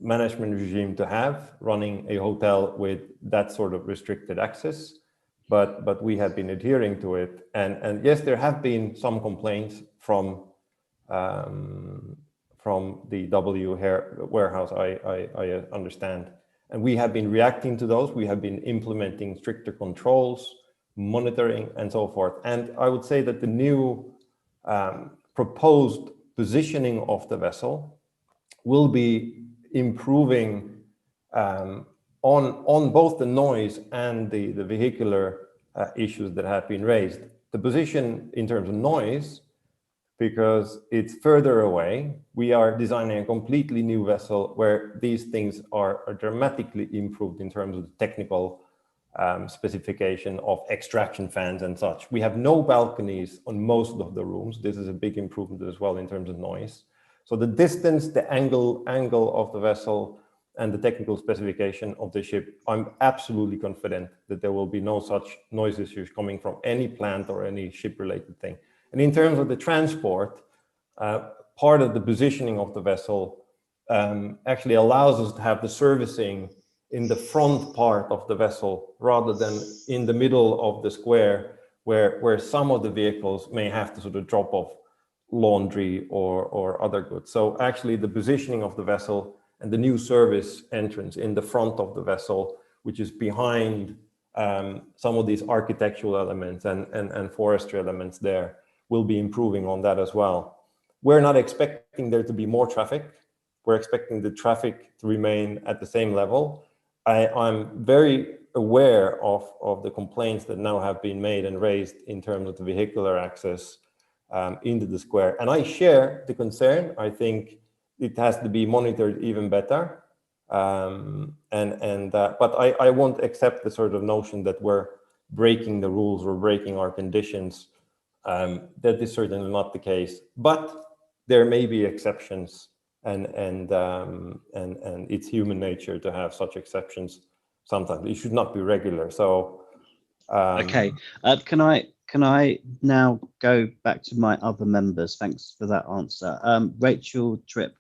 management regime to have, running a hotel with that sort of restricted access, but we have been adhering to it. And yes, there have been some complaints from the W warehouse, I understand. And we have been reacting to those. We have been implementing stricter controls, monitoring, and so forth. And I would say that the new proposed positioning of the vessel will be improving on both the noise and the vehicular issues that have been raised. The position in terms of noise, because it's further away, we are designing a completely new vessel where these things are dramatically improved in terms of the technical specification of extraction fans and such. We have no balconies on most of the rooms. This is a big improvement as well in terms of noise. So the distance, the angle of the vessel, and the technical specification of the ship, I'm absolutely confident that there will be no such noise issues coming from any plant or any ship-related thing. And in terms of the transport, part of the positioning of the vessel actually allows us to have the servicing in the front part of the vessel rather than in the middle of the square, where some of the vehicles may have to sort of drop off laundry or other goods. So actually the positioning of the vessel and the new service entrance in the front of the vessel, which is behind some of these architectural elements and forestry elements there, will be improving on that as well. We're not expecting there to be more traffic. We're expecting the traffic to remain at the same level. I'm very aware of the complaints that now have been made and raised in terms of the vehicular access into the square. And I share the concern. I think it has to be monitored even better. But I won't accept the sort of notion that we're breaking the rules or breaking our conditions. That is certainly not the case. But there may be exceptions, and it's human nature to have such exceptions sometimes. It should not be regular. So
okay, can I now go back to my other members? Thanks for that answer. Rachel Tripp.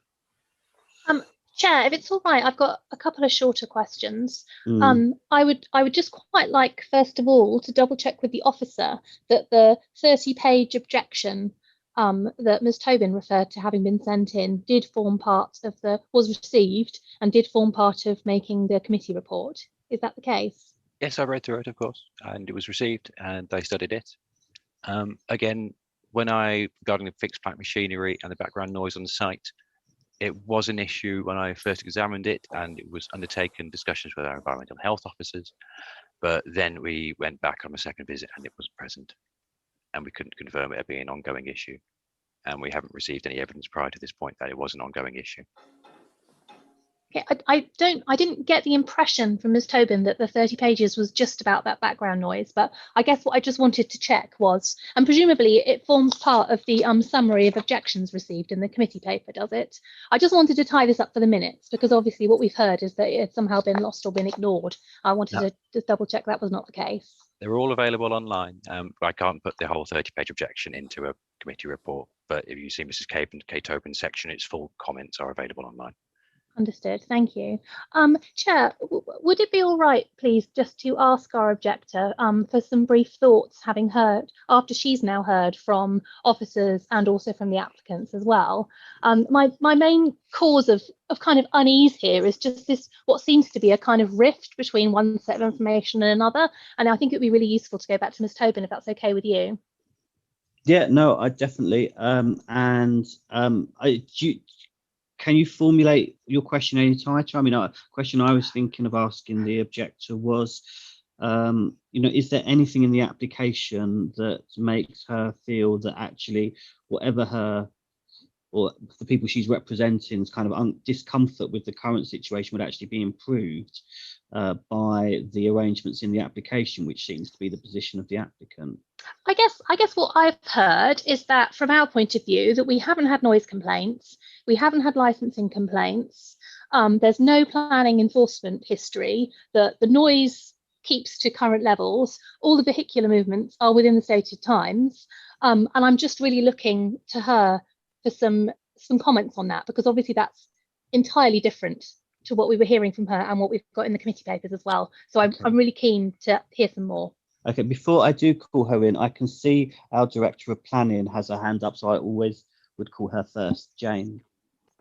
Chair, if it's all right, I've got a couple of shorter questions. I would just quite like, first of all, to double check with the officer that the 30-page objection that Ms. Tobin referred to having been sent in did form part of was received and did form part of making the committee report. Is that the case?
Yes, I read through it, of course, and it was received and they studied it. Again, regarding the fixed plant machinery and the background noise on the site, it was an issue when I first examined it, and it was undertaken discussions with our environmental health officers, but then we went back on a second visit and it wasn't present, and we couldn't confirm it being an ongoing issue, and we haven't received any evidence prior to this point that it was an ongoing issue.
Okay, I didn't get the impression from Ms. Tobin that the 30 pages was just about that background noise, but I guess what I just wanted to check was, and presumably it forms part of the summary of objections received in the committee paper, does it? I just wanted to tie this up for the minutes, because obviously what we've heard is that it had somehow been lost or been ignored. I wanted to just double check that was not the case.
They're all available online. I can't put the whole 30-page objection into a committee report, but if you see Mrs. Kate Tobin's section, its full comments are available online.
Understood, thank you. Chair, would it be all right, please, just to ask our objector for some brief thoughts, having heard, after she's now heard from officers and also from the applicants as well. My main cause of kind of unease here is just this, what seems to be a kind of rift between one set of information and another. And I think it'd be really useful to go back to Ms. Tobin, if that's okay with you.
Yeah, no, I definitely. Can you formulate your question any tighter? I mean, a question I was thinking of asking the objector was, is there anything in the application that makes her feel that actually whatever her or the people she's representing's kind of discomfort with the current situation would actually be improved by the arrangements in the application, which seems to be the position of the applicant?
I guess what I've heard is that from our point of view, that we haven't had noise complaints, we haven't had licensing complaints, there's no planning enforcement history, that the noise keeps to current levels, all the vehicular movements are within the stated times, and I'm just really looking to her for some comments on that, because obviously that's entirely different to what we were hearing from her and what we've got in the committee papers as well. So I'm really keen to hear some more.
Okay, before I do call her in, I can see our Director of Planning has her hand up, so I always would call her first. Jane.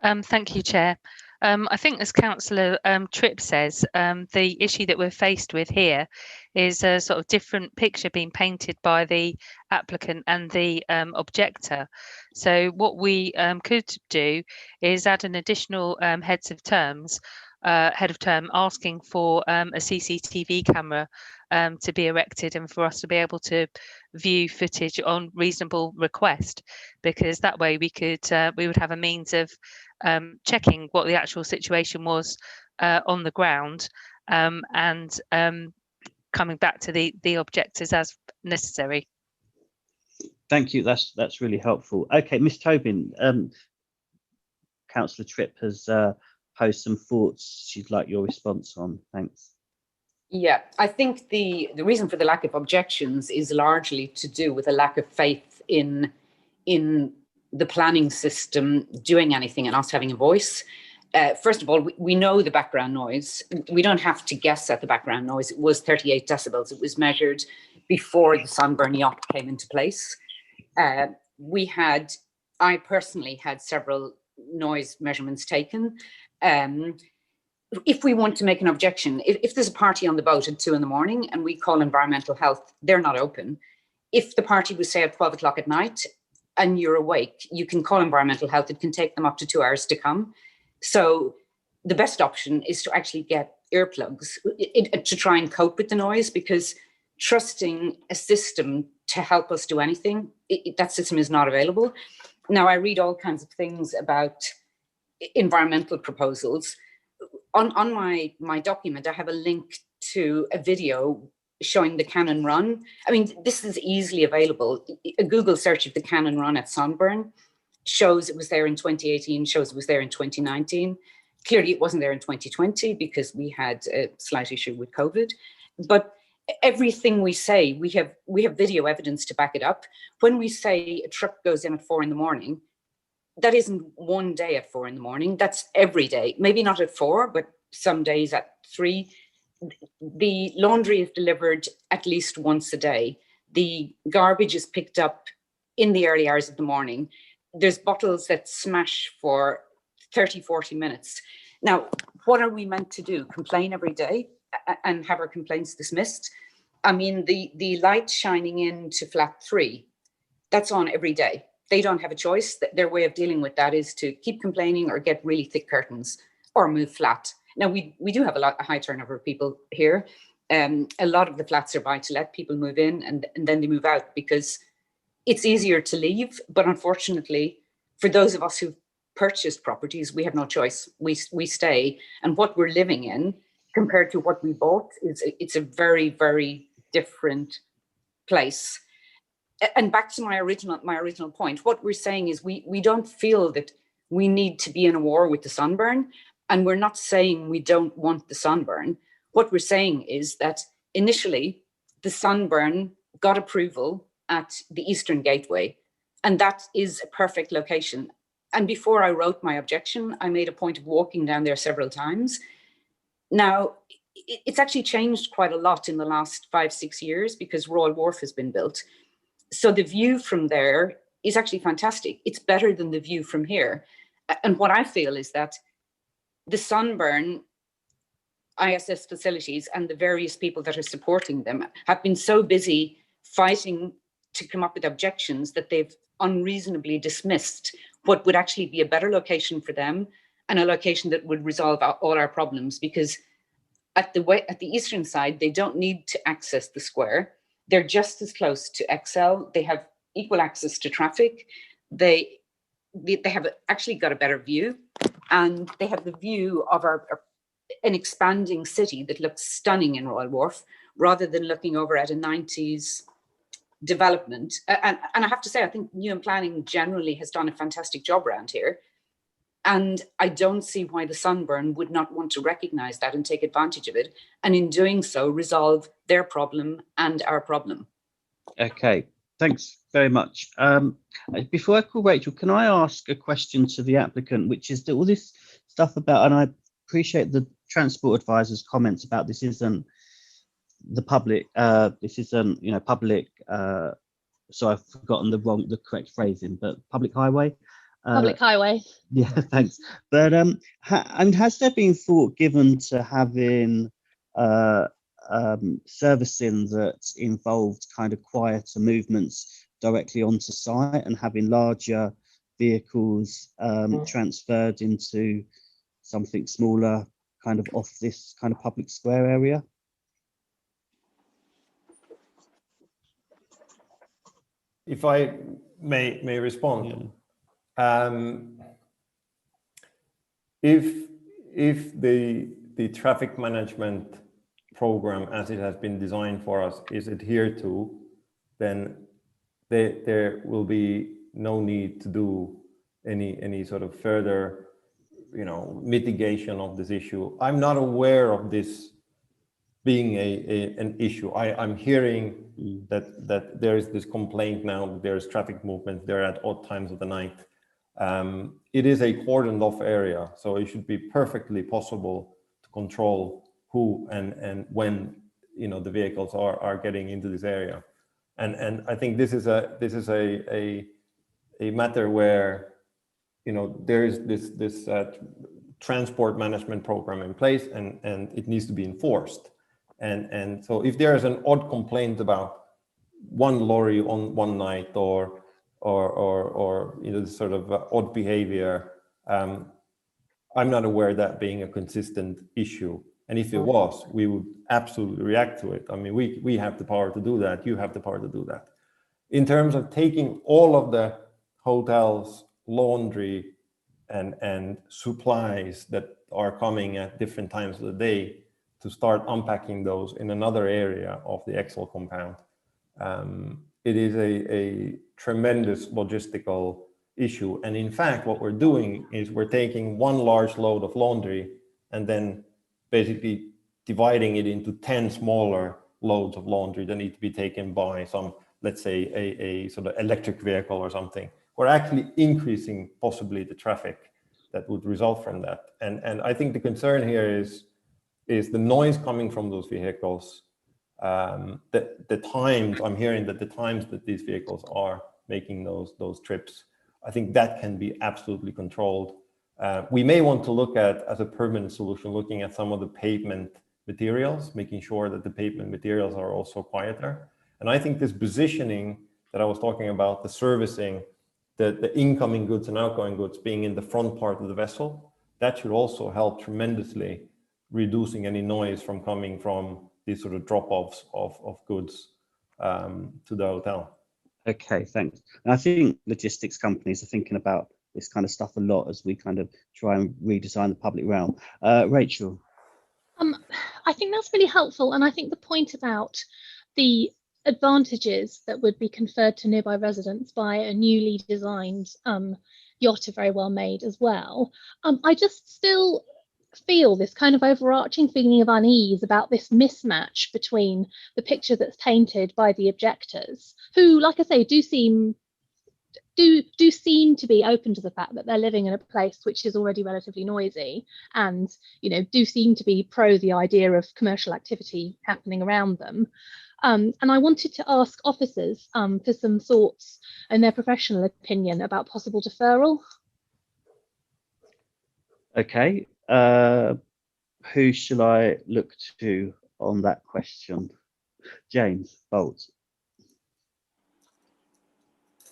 Thank you, Chair. I think, as Councillor Tripp says, the issue that we're faced with here is a sort of different picture being painted by the applicant and the objector. So what we could do is add an additional head of term asking for a CCTV camera to be erected and for us to be able to view footage on reasonable request, because that way we would have a means of checking what the actual situation was on the ground and coming back to the objectors as necessary.
Thank you. That's really helpful. Okay, Ms. Tobin, Councillor Tripp has posed some thoughts she'd like your response on. Thanks.
Yeah, I think the reason for the lack of objections is largely to do with a lack of faith in the planning system doing anything and us having a voice. First of all, we know the background noise. We don't have to guess at the background noise. It was 38 decibels. It was measured before the Sunburn Yacht came into place. I personally had several noise measurements taken. If we want to make an objection, if there's a party on the boat at 2 in the morning and we call environmental health, they're not open. If the party was, say, at 12 o'clock at night and you're awake, you can call environmental health. It can take them up to 2 hours to come. So the best option is to actually get earplugs to try and cope with the noise, because trusting a system to help us do anything, that system is not available. Now, I read all kinds of things about environmental proposals. On my document, I have a link to a video showing the cannon run. I mean, this is easily available. A Google search of the cannon run at Sunburn shows it was there in 2018, shows it was there in 2019. Clearly, it wasn't there in 2020 because we had a slight issue with COVID. But everything we say, we have video evidence to back it up. When we say a truck goes in at 4 in the morning, that isn't one day at 4 in the morning. That's every day. Maybe not at 4, but some days at 3. The laundry is delivered at least once a day. The garbage is picked up in the early hours of the morning. There's bottles that smash for 30, 40 minutes. Now, what are we meant to do? Complain every day and have our complaints dismissed? I mean, the light shining into flat 3, that's on every day. They don't have a choice. Their way of dealing with that is to keep complaining or get really thick curtains or move flat. Now, we do have a high turnover of people here. A lot of the flats are buy to let. People move in and then they move out because it's easier to leave. But unfortunately, for those of us who've purchased properties, we have no choice. We stay. And what we're living in compared to what we bought, it's a very, very different place. And back to my original point, what we're saying is we don't feel that we need to be in a war with the Sunburn, and we're not saying we don't want the Sunburn. What we're saying is that initially the Sunburn got approval at the Eastern Gateway, and that is a perfect location. And before I wrote my objection, I made a point of walking down there several times. Now, it's actually changed quite a lot in the last 5-6 years because Royal Wharf has been built. So the view from there is actually fantastic. It's better than the view from here. And what I feel is that the Sunburn ISS facilities and the various people that are supporting them have been so busy fighting to come up with objections that they've unreasonably dismissed what would actually be a better location for them and a location that would resolve all our problems. Because at the eastern side, they don't need to access the square. They're just as close to XL. They have equal access to traffic. They have actually got a better view, and they have the view of an expanding city that looks stunning in Royal Wharf, rather than looking over at a 90s development. And I have to say, I think Newham Planning generally has done a fantastic job around here. And I don't see why the Sunburn would not want to recognize that and take advantage of it. And in doing so, resolve their problem and our problem.
Okay, thanks very much. Before I call Rachel, can I ask a question to the applicant, which is that all this stuff about, and I appreciate the Transport Advisor's comments about this isn't the public, public, so I've forgotten the correct phrasing, but public highway.
Public highway.
Yeah, thanks. But and has there been thought given to having servicing that involved kind of quieter movements directly onto site and having larger vehicles transferred into something smaller, kind of off this kind of public square area?
If I may respond.
Yeah.
If the traffic management program as it has been designed for us is adhered to, then there will be no need to do any sort of further mitigation of this issue. I'm not aware of this being an issue. I'm hearing that there is this complaint now that there is traffic movement there at odd times of the night. It is a cordoned off area, so it should be perfectly possible to control who and when, you know, the vehicles are getting into this area. And I think this is a matter where, you know, there is this transport management program in place, and it needs to be enforced. And so if there is an odd complaint about one lorry on one night or you know, sort of odd behavior, I'm not aware of that being a consistent issue. And if it was, we would absolutely react to it. I mean, we have the power to do that. You have the power to do that. In terms of taking all of the hotels, laundry, and supplies that are coming at different times of the day to start unpacking those in another area of the Excel compound, it is a tremendous logistical issue. And in fact, what we're doing is we're taking one large load of laundry and then basically dividing it into 10 smaller loads of laundry that need to be taken by some, let's say, a sort of electric vehicle or something. We're actually increasing possibly the traffic that would result from that. And I think the concern here is the noise coming from those vehicles. The times, I'm hearing that the times that these vehicles are making those trips, I think that can be absolutely controlled. We may want to look at, as a permanent solution, looking at some of the pavement materials, making sure that the pavement materials are also quieter. And I think this positioning that I was talking about, the servicing, the incoming goods and outgoing goods being in the front part of the vessel, that should also help tremendously reducing any noise from coming from these sort of drop-offs of goods to the hotel.
Okay, thanks. And I think logistics companies are thinking about this kind of stuff a lot as we kind of try and redesign the public realm. Rachel.
I think that's really helpful. And I think the point about the advantages that would be conferred to nearby residents by a newly designed yacht are very well made as well. I just still feel this kind of overarching feeling of unease about this mismatch between the picture that's painted by the objectors, who, like I say, do seem to be open to the fact that they're living in a place which is already relatively noisy, and, you know, do seem to be pro the idea of commercial activity happening around them. And I wanted to ask officers for some thoughts and their professional opinion about possible deferral.
Okay, who shall I look to on that question? James Bolt.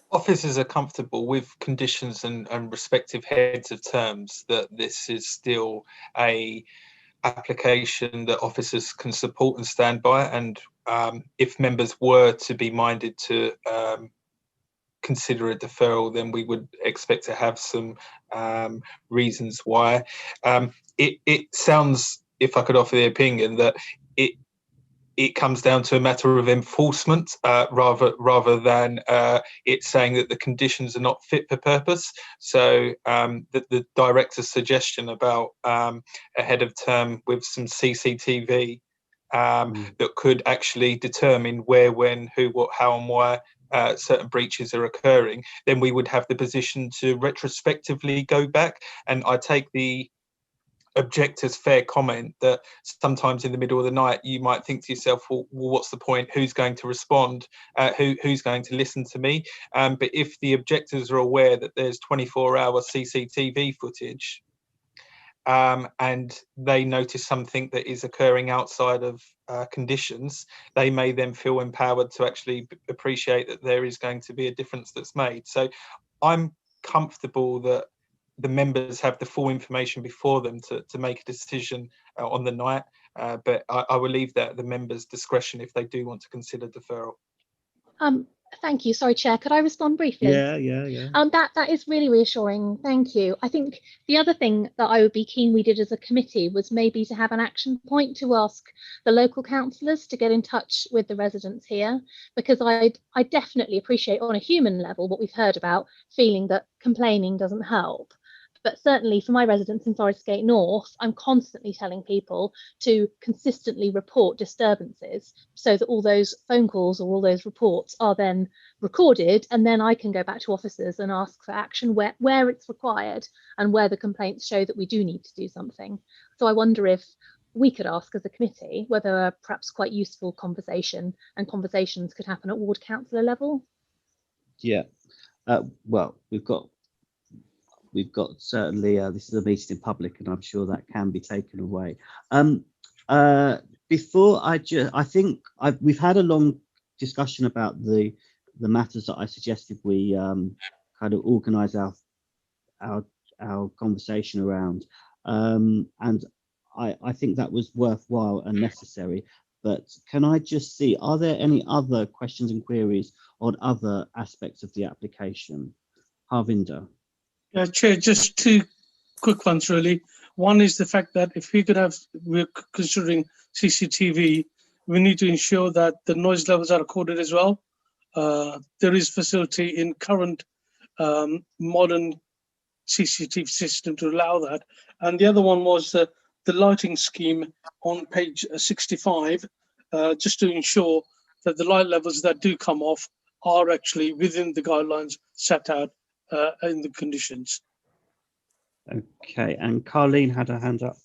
Officers are comfortable with conditions and respective heads of terms that this is still a application that officers can support and stand by, and if members were to be minded to consider a deferral, then we would expect to have some reasons why. It sounds, if I could offer the opinion, that it comes down to a matter of enforcement rather than it saying that the conditions are not fit for purpose. So the director's suggestion about ahead of term with some CCTV that could actually determine where, when, who, what, how and why certain breaches are occurring, then we would have the position to retrospectively go back. And I take the objector's fair comment that sometimes in the middle of the night you might think to yourself, well, what's the point? Who's going to respond? Who's going to listen to me? But if the objectors are aware that there's 24-hour CCTV footage and they notice something that is occurring outside of conditions, they may then feel empowered to actually appreciate that there is going to be a difference that's made. So I'm comfortable that the members have the full information before them to make a decision on the night, but I will leave that at the members' discretion if they do want to consider deferral.
Thank you. Sorry, Chair, could I respond briefly?
Yeah.
That is really reassuring. Thank you. I think the other thing that I would be keen we did as a committee was maybe to have an action point to ask the local councillors to get in touch with the residents here, because I definitely appreciate on a human level what we've heard about, feeling that complaining doesn't help. But certainly for my residents in Forest Gate North, I'm constantly telling people to consistently report disturbances so that all those phone calls or all those reports are then recorded, and then I can go back to officers and ask for action where it's required and where the complaints show that we do need to do something. So I wonder if we could ask as a committee whether a perhaps quite useful conversation and conversations could happen at ward councillor level.
Yeah, well, we've got certainly this is a meeting in public, and I'm sure that can be taken away. Before I think we've had a long discussion about the matters that I suggested we kind of organise our conversation around, and I think that was worthwhile and necessary. But can I just see, are there any other questions and queries on other aspects of the application? Harvinder.
Yeah, Chair, just two quick ones really. One is the fact that if we're considering CCTV, we need to ensure that the noise levels are recorded as well. There is facility in current modern CCTV system to allow that. And the other one was the lighting scheme on page 65, just to ensure that the light levels that do come off are actually within the guidelines set out in the conditions.
Okay, and Carleen had her hand up.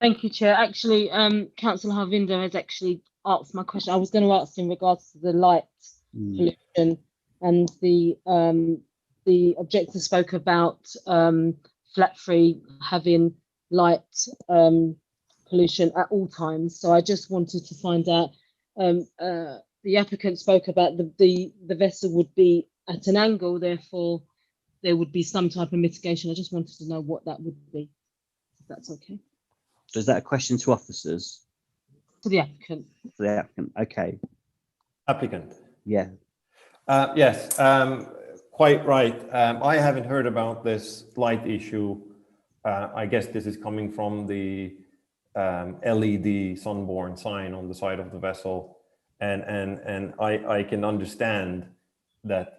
Thank you, Chair. Actually, Councillor Harvinder has actually asked my question. I was going to ask in regards to the light pollution, and the objector spoke about flat-free having light pollution at all times. So I just wanted to find out. The applicant spoke about the vessel would be at an angle, therefore there would be some type of mitigation. I just wanted to know what that would be, if that's okay.
So is that a question to officers?
To the applicant.
To the applicant, okay.
Applicant.
Yeah.
Yes, quite right. I haven't heard about this light issue. I guess this is coming from the LED Sunborn sign on the side of the vessel, and I can understand that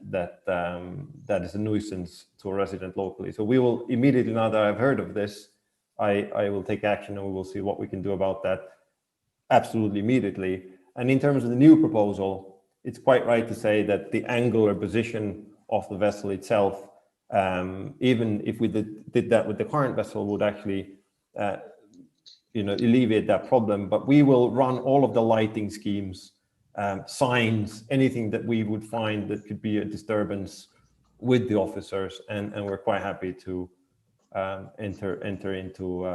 is a nuisance to a resident locally. So we will immediately, now that I've heard of this, I will take action, and we will see what we can do about that absolutely immediately. And in terms of the new proposal, it's quite right to say that the angular position of the vessel itself, even if we did that with the current vessel, would actually alleviate that problem. But we will run all of the lighting schemes, signs, anything that we would find that could be a disturbance with the officers, and we're quite happy to enter into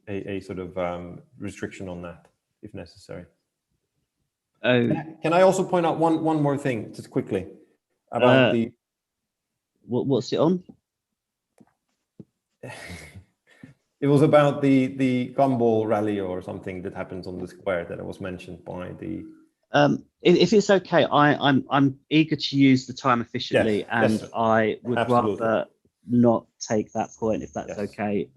a sort of restriction on that if necessary. Can I also point out one more thing just quickly about the
what's it on?
It was about the gumball rally or something that happens on the square that was mentioned by the.
If it's okay, I'm eager to use the time efficiently,
yes,
and
yes,
I would
absolutely.
rather not take that point if that's okay.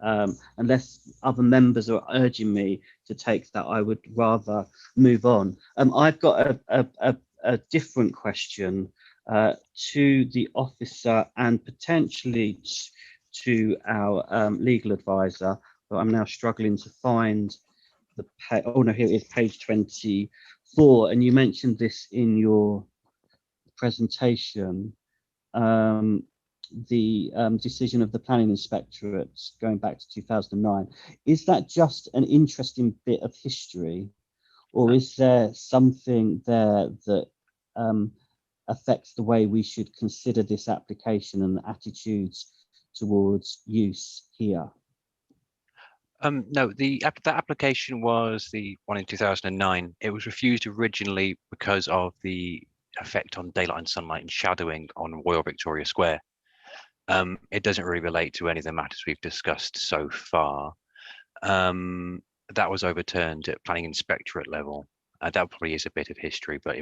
Unless other members are urging me to take that, I would rather move on. I've got a different question to the officer and potentially to our legal advisor, but I'm now struggling to find the page. Oh no, here it is, page 24, and you mentioned this in your presentation. The decision of the planning inspectorate going back to 2009. Is that just an interesting bit of history, or is there something there that affects the way we should consider this application and the attitudes towards use here?
No, that application was the one in 2009. It was refused originally because of the effect on daylight and sunlight and shadowing on Royal Victoria Square. It doesn't really relate to any of the matters we've discussed so far. That was overturned at planning inspectorate level. That probably is a bit of history, but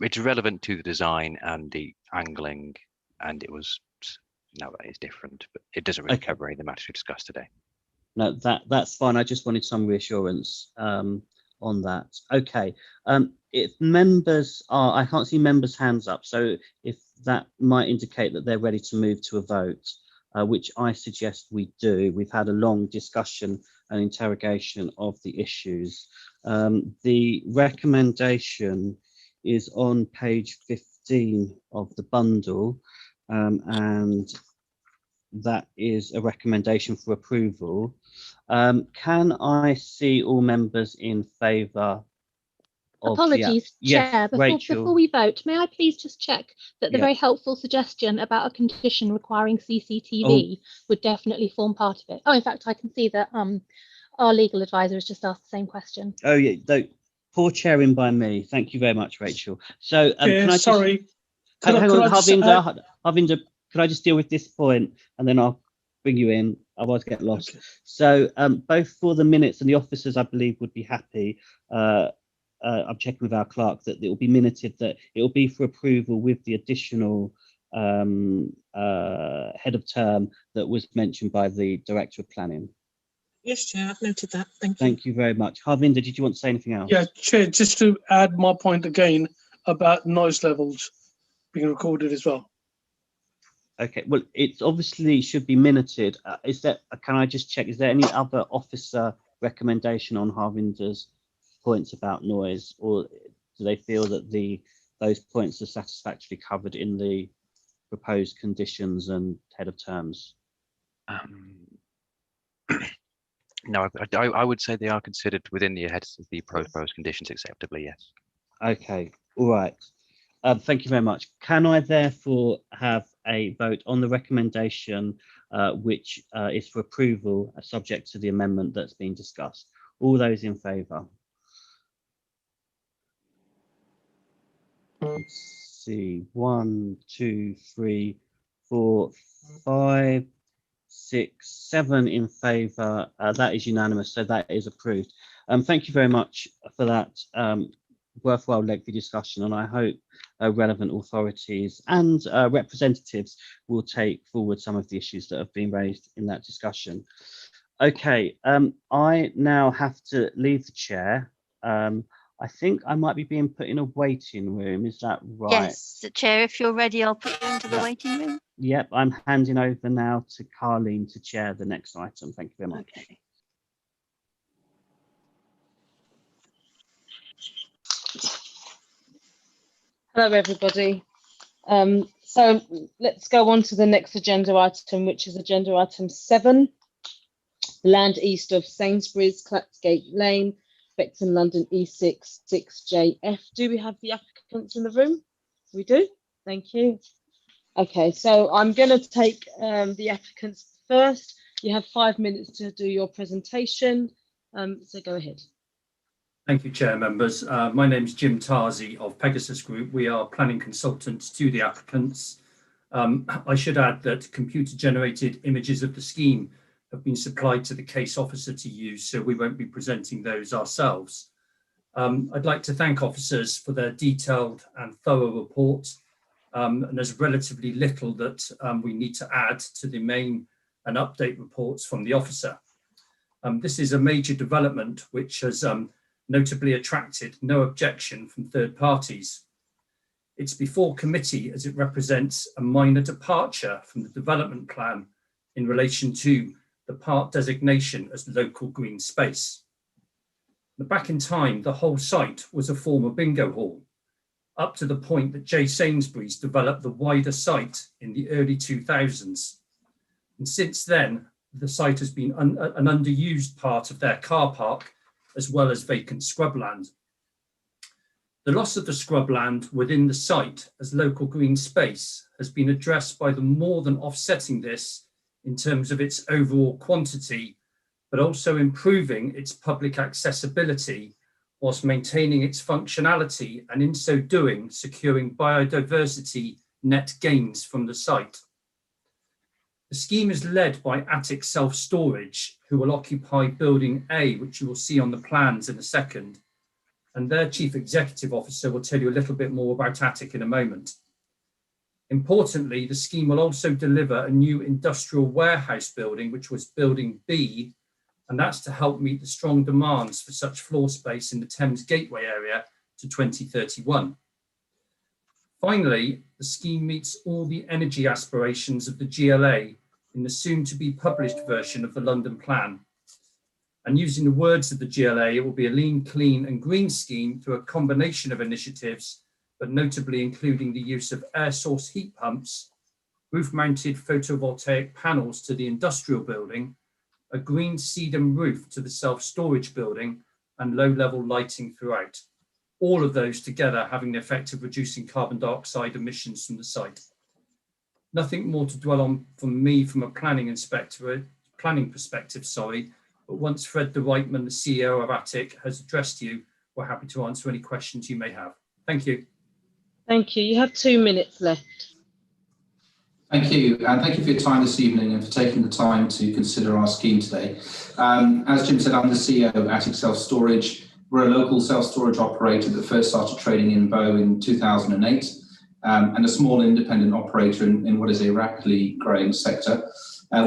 it's relevant to the design and the angling, and it was, no, that is different, but it doesn't really cover any of the matters we discussed today.
No, that's fine. I just wanted some reassurance on that. Okay. If members are, I can't see members' hands up. So if that might indicate that they're ready to move to a vote, which I suggest we do. We've had a long discussion and interrogation of the issues. The recommendation is on page 15 of the bundle, and that is a recommendation for approval. Can I see all members in favour?
Apologies, Chair. Before we vote, may I please just check that the very helpful suggestion about a condition requiring CCTV would definitely form part of it? Oh, in fact, I can see that our legal advisor has just asked the same question.
Oh, yeah, poor chairing by me. Thank you very much, Rachel. So, can I
sorry.
just... Hang on, Harvinder, can I just deal with this point and then I'll bring you in, otherwise get lost. Okay. So both for the minutes and the officers, I believe, would be happy. I'm checking with our clerk that it will be minuted that it will be for approval with the additional head of term that was mentioned by the Director of Planning.
Yes, Chair, I've noted that. Thank you.
Thank you very much. Harvinder, did you want to say anything else?
Yeah, Chair, just to add my point again about noise levels being recorded as well.
Okay, well, it obviously should be minuted. Can I just check, is there any other officer recommendation on Harvinder's points about noise, or do they feel that those points are satisfactorily covered in the proposed conditions and head of terms?
No, I would say they are considered within the heads of the proposed conditions acceptably, yes.
Okay, all right. Thank you very much. Can I therefore have a vote on the recommendation, which is for approval, subject to the amendment that's been discussed? All those in favour? Let's see, 1, 2, 3, 4, 5, 6, 7 in favour. That is unanimous, so that is approved. Thank you very much for that worthwhile lengthy discussion, and I hope relevant authorities and representatives will take forward some of the issues that have been raised in that discussion. Okay, I now have to leave the chair. I think I might be being put in a waiting room, is that right?
Yes, the Chair, if you're ready, I'll put you into the waiting room.
Yep, I'm handing over now to Carleen to chair the next item. Thank you very much.
Okay.
Hello, everybody. So let's go on to the next agenda item, which is agenda item 7, land east of Sainsbury's, Clapsgate Lane, Beckton, London, E6 6JF. Do we have the applicants in the room? We do. Thank you. Okay, so I'm going to take the applicants first. You have 5 minutes to do your presentation. So go ahead.
Thank you, Chair, members. My name is Jim Tarzi of Pegasus Group. We are planning consultants to the applicants. I should add that computer-generated images of the scheme have been supplied to the case officer to use, so we won't be presenting those ourselves. I'd like to thank officers for their detailed and thorough report, and there's relatively little that we need to add to the main and update reports from the officer. This is a major development which has notably attracted no objection from third parties. It's before committee as it represents a minor departure from the development plan in relation to the part designation as local green space. Back in time, the whole site was a former bingo hall, up to the point that J. Sainsbury's developed the wider site in the early 2000s. And since then, the site has been an underused part of their car park, as well as vacant scrubland. The loss of the scrubland within the site as local green space has been addressed by the more than offsetting this in terms of its overall quantity, but also improving its public accessibility whilst maintaining its functionality, and in so doing, securing biodiversity net gains from the site. The scheme is led by Attic Self-Storage, who will occupy Building A, which you will see on the plans in a second, and their Chief Executive Officer will tell you a little bit more about Attic in a moment. Importantly, the scheme will also deliver a new industrial warehouse building, which was Building B, and that's to help meet the strong demands for such floor space in the Thames Gateway area to 2031. Finally, the scheme meets all the energy aspirations of the GLA in the soon-to-be published version of the London Plan. And using the words of the GLA, it will be a lean, clean and green scheme through a combination of initiatives, but notably including the use of air source heat pumps, roof-mounted photovoltaic panels to the industrial building, a green sedum roof to the self-storage building, and low-level lighting throughout. All of those together having the effect of reducing carbon dioxide emissions from the site. Nothing more to dwell on from me from a planning perspective, but once Fred de Reitman, the CEO of Attic, has addressed you, we're happy to answer any questions you may have. Thank you.
Thank you. You have 2 minutes left.
Thank you, and thank you for your time this evening and for taking the time to consider our scheme today. As Jim said, I'm the CEO of Attic Self Storage. We're a local self-storage operator that first started trading in Bow in 2008, and a small independent operator in what is a rapidly growing sector.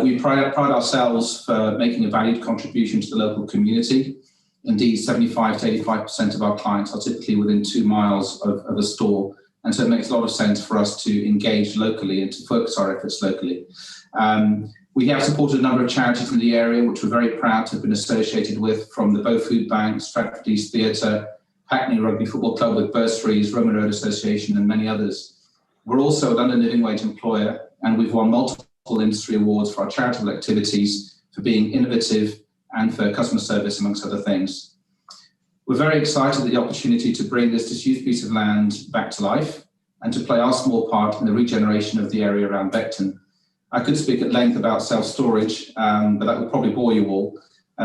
We pride ourselves for making a valued contribution to the local community. Indeed, 75 to 85% of our clients are typically within 2 miles of a store, and so it makes a lot of sense for us to engage locally and to focus our efforts locally. We have supported a number of charities in the area, which we're very proud to have been associated with, from the Bow Food Bank, Stratford East Theatre, Hackney Rugby Football Club with bursaries, Roman Road Association, and many others. We're also a London Living Wage employer, and we've won multiple industry awards for our charitable activities, for being innovative, and for customer service, amongst other things. We're very excited at the opportunity to bring this disused piece of land back to life and to play our small part in the regeneration of the area around Beckton. I could speak at length about self-storage, but that would probably bore you all.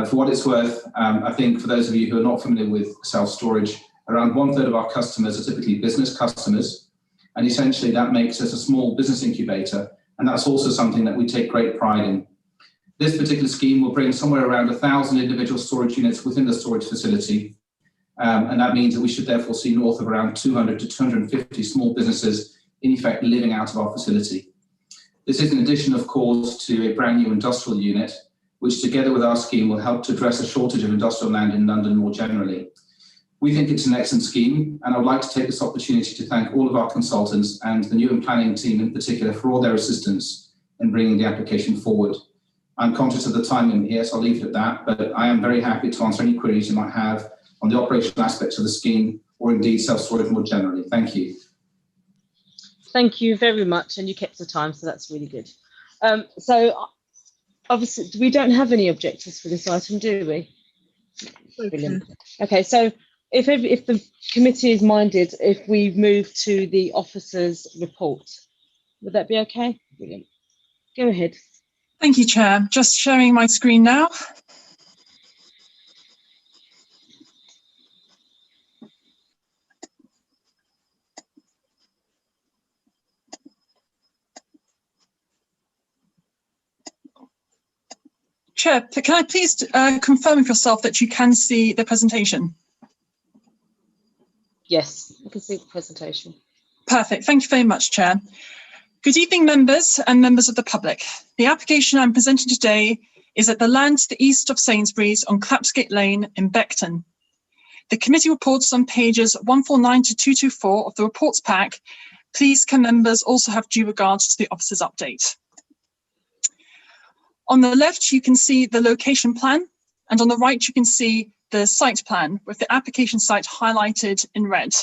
For what it's worth, I think for those of you who are not familiar with self-storage, around 1/3 of our customers are typically business customers, and essentially that makes us a small business incubator, and that's also something that we take great pride in. This particular scheme will bring somewhere around 1,000 individual storage units within the storage facility, and that means that we should therefore see north of around 200 to 250 small businesses in effect living out of our facility. This is in addition, of course, to a brand new industrial unit, which together with our scheme will help to address a shortage of industrial land in London more generally. We think it's an excellent scheme, and I would like to take this opportunity to thank all of our consultants and the Newham planning team in particular for all their assistance in bringing the application forward. I'm conscious of the time in here, so I'll leave it at that, but I am very happy to answer any queries you might have on the operational aspects of the scheme or indeed self-storage more generally. Thank you.
Thank you very much, and you kept the time, so that's really good. So obviously we don't have any objectives for this item, do we? Brilliant. Okay, so if the committee is minded, if we move to the officer's report, would that be okay? Brilliant. Go ahead.
Thank you, Chair. Just sharing my screen now. Chair, can I please confirm with yourself that you can see the presentation?
Yes, I can see the presentation.
Perfect. Thank you very much, Chair. Good evening, members and members of the public. The application I'm presenting today is at the land to the east of Sainsbury's on Clapsgate Lane in Beckton. The committee reports on pages 149 to 224 of the reports pack. Please can members also have due regards to the officer's update. On the left, you can see the location plan, and on the right, you can see the site plan with the application site highlighted in red.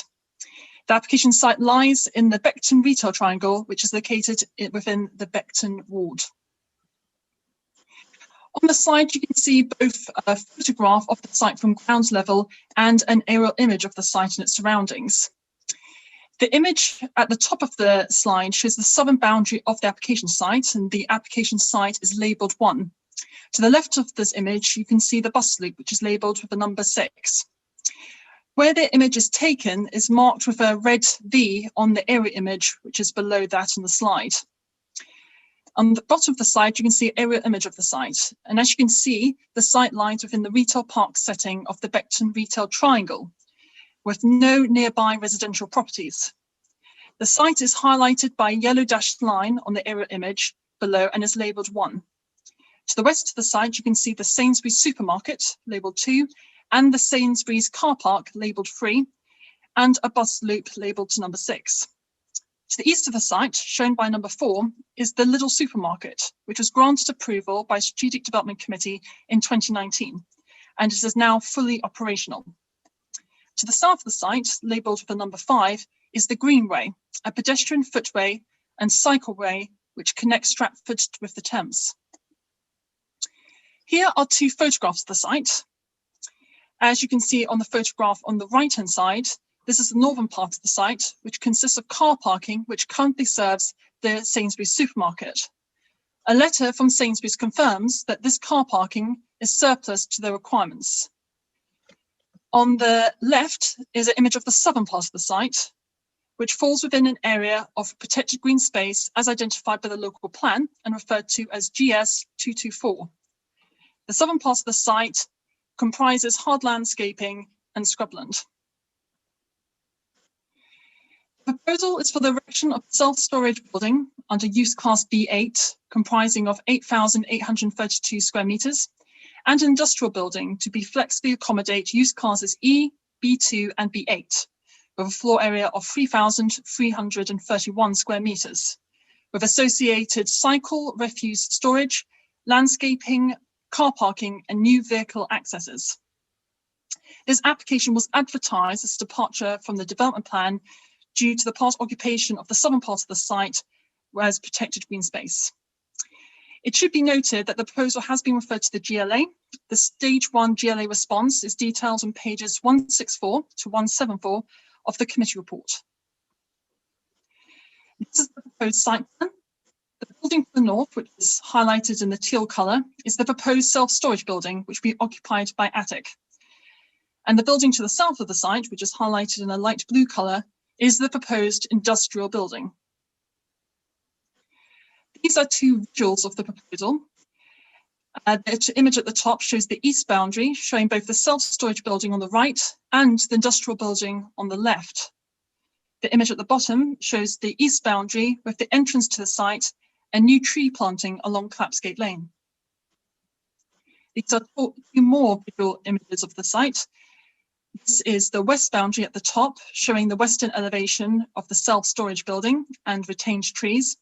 The application site lies in the Beckton Retail Triangle, which is located within the Beckton ward. On the slide, you can see both a photograph of the site from ground level and an aerial image of the site and its surroundings. The image at the top of the slide shows the southern boundary of the application site, and the application site is labelled 1. To the left of this image, you can see the bus loop, which is labelled with the number 6. Where the image is taken is marked with a red V on the aerial image, which is below that on the slide. On the bottom of the slide, you can see an aerial image of the site. And as you can see, the site lies within the retail park setting of the Beckton Retail Triangle, with no nearby residential properties. The site is highlighted by a yellow dashed line on the aerial image below and is labelled 1. To the west of the site, you can see the Sainsbury's supermarket, labelled 2, and the Sainsbury's car park, labelled 3, and a bus loop labelled to number 6. To the east of the site, shown by number 4, is the Lidl supermarket, which was granted approval by Strategic Development Committee in 2019, and it is now fully operational. To the south of the site, labelled with number 5, is the Greenway, a pedestrian footway and cycleway which connects Stratford with the Thames. Here are 2 photographs of the site. As you can see on the photograph on the right-hand side, this is the northern part of the site, which consists of car parking, which currently serves the Sainsbury's supermarket. A letter from Sainsbury's confirms that this car parking is surplus to their requirements. On the left is an image of the southern part of the site, which falls within an area of protected green space as identified by the local plan and referred to as GS 224. The southern part of the site comprises hard landscaping and scrubland. The proposal is for the erection of a self-storage building under use class B8, comprising of 8,832 square metres, and an industrial building to be flexibly accommodate use classes E, B2 and B8, with a floor area of 3,331 square metres, with associated cycle, refuse storage, landscaping, car parking and new vehicle accesses. This application was advertised as a departure from the development plan due to the past occupation of the southern part of the site as protected green space. It should be noted that the proposal has been referred to the GLA. The stage 1 GLA response is detailed on pages 164 to 174 of the committee report. This is the proposed site plan. The building to the north, which is highlighted in the teal colour, is the proposed self-storage building, which will be occupied by attic. And the building to the south of the site, which is highlighted in a light blue colour, is the proposed industrial building. These are 2 visuals of the proposal. The image at the top shows the east boundary, showing both the self-storage building on the right and the industrial building on the left. The image at the bottom shows the east boundary with the entrance to the site and new tree planting along Clapsgate Lane. These are 2 more visual images of the site. This is the west boundary at the top, showing the western elevation of the self-storage building and retained trees.